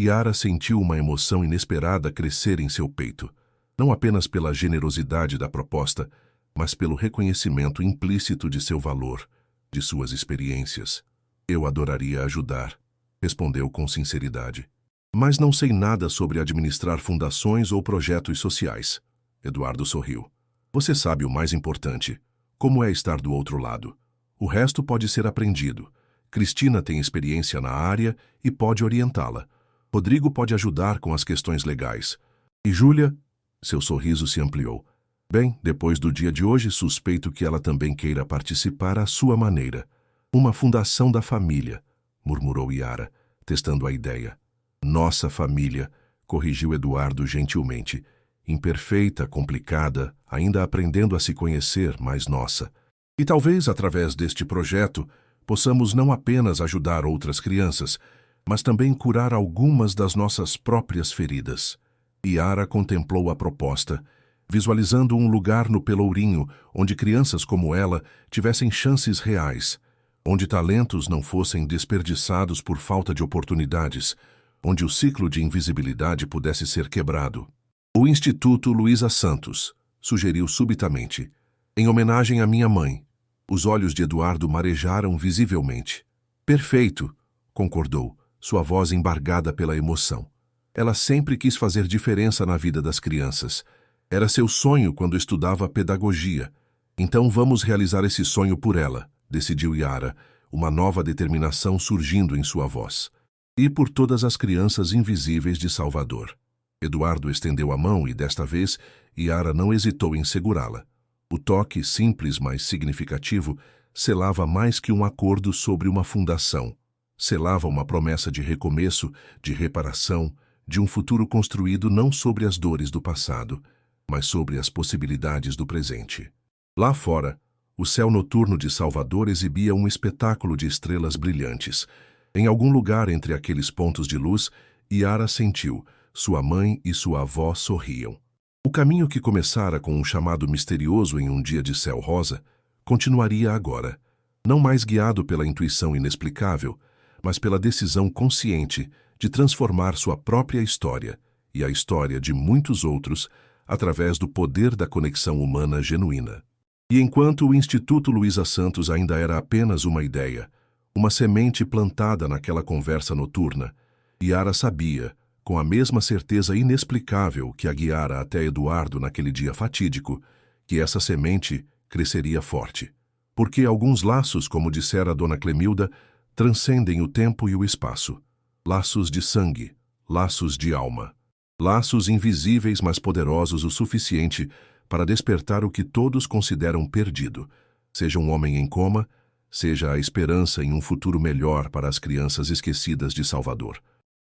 Yara sentiu uma emoção inesperada crescer em seu peito, não apenas pela generosidade da proposta, mas pelo reconhecimento implícito de seu valor, de suas experiências. "Eu adoraria ajudar", respondeu com sinceridade. "Mas não sei nada sobre administrar fundações ou projetos sociais." Eduardo sorriu. "Você sabe o mais importante, como é estar do outro lado. O resto pode ser aprendido. Cristina tem experiência na área e pode orientá-la. Rodrigo pode ajudar com as questões legais. E Júlia?" Seu sorriso se ampliou. "Bem, depois do dia de hoje, suspeito que ela também queira participar à sua maneira. Uma fundação da família", murmurou Yara, testando a ideia. "Nossa família", corrigiu Eduardo gentilmente. "Imperfeita, complicada, ainda aprendendo a se conhecer, mas nossa. E talvez, através deste projeto, possamos não apenas ajudar outras crianças, mas também curar algumas das nossas próprias feridas." Yara contemplou a proposta, visualizando um lugar no Pelourinho onde crianças como ela tivessem chances reais, onde talentos não fossem desperdiçados por falta de oportunidades, onde o ciclo de invisibilidade pudesse ser quebrado. "O Instituto Luísa Santos", sugeriu subitamente, "em homenagem à minha mãe." Os olhos de Eduardo marejaram visivelmente. "Perfeito", concordou, sua voz embargada pela emoção. Ela sempre quis fazer diferença na vida das crianças. Era seu sonho quando estudava pedagogia. "Então vamos realizar esse sonho por ela", decidiu Yara, uma nova determinação surgindo em sua voz. "E por todas as crianças invisíveis de Salvador." Eduardo estendeu a mão e, desta vez, Yara não hesitou em segurá-la. O toque, simples mas significativo, selava mais que um acordo sobre uma fundação. Selava uma promessa de recomeço, de reparação, de um futuro construído não sobre as dores do passado, mas sobre as possibilidades do presente. Lá fora, o céu noturno de Salvador exibia um espetáculo de estrelas brilhantes. Em algum lugar entre aqueles pontos de luz, Yara sentiu, sua mãe e sua avó sorriam. O caminho que começara com um chamado misterioso em um dia de céu rosa, continuaria agora, não mais guiado pela intuição inexplicável, mas pela decisão consciente de transformar sua própria história e a história de muitos outros através do poder da conexão humana genuína. E enquanto o Instituto Luísa Santos ainda era apenas uma ideia, uma semente plantada naquela conversa noturna, Yara sabia, com a mesma certeza inexplicável que a guiara até Eduardo naquele dia fatídico, que essa semente cresceria forte. Porque alguns laços, como dissera Dona Clemilda, transcendem o tempo e o espaço. Laços de sangue, laços de alma. Laços invisíveis, mas poderosos o suficiente para despertar o que todos consideram perdido, seja um homem em coma, seja a esperança em um futuro melhor para as crianças esquecidas de Salvador.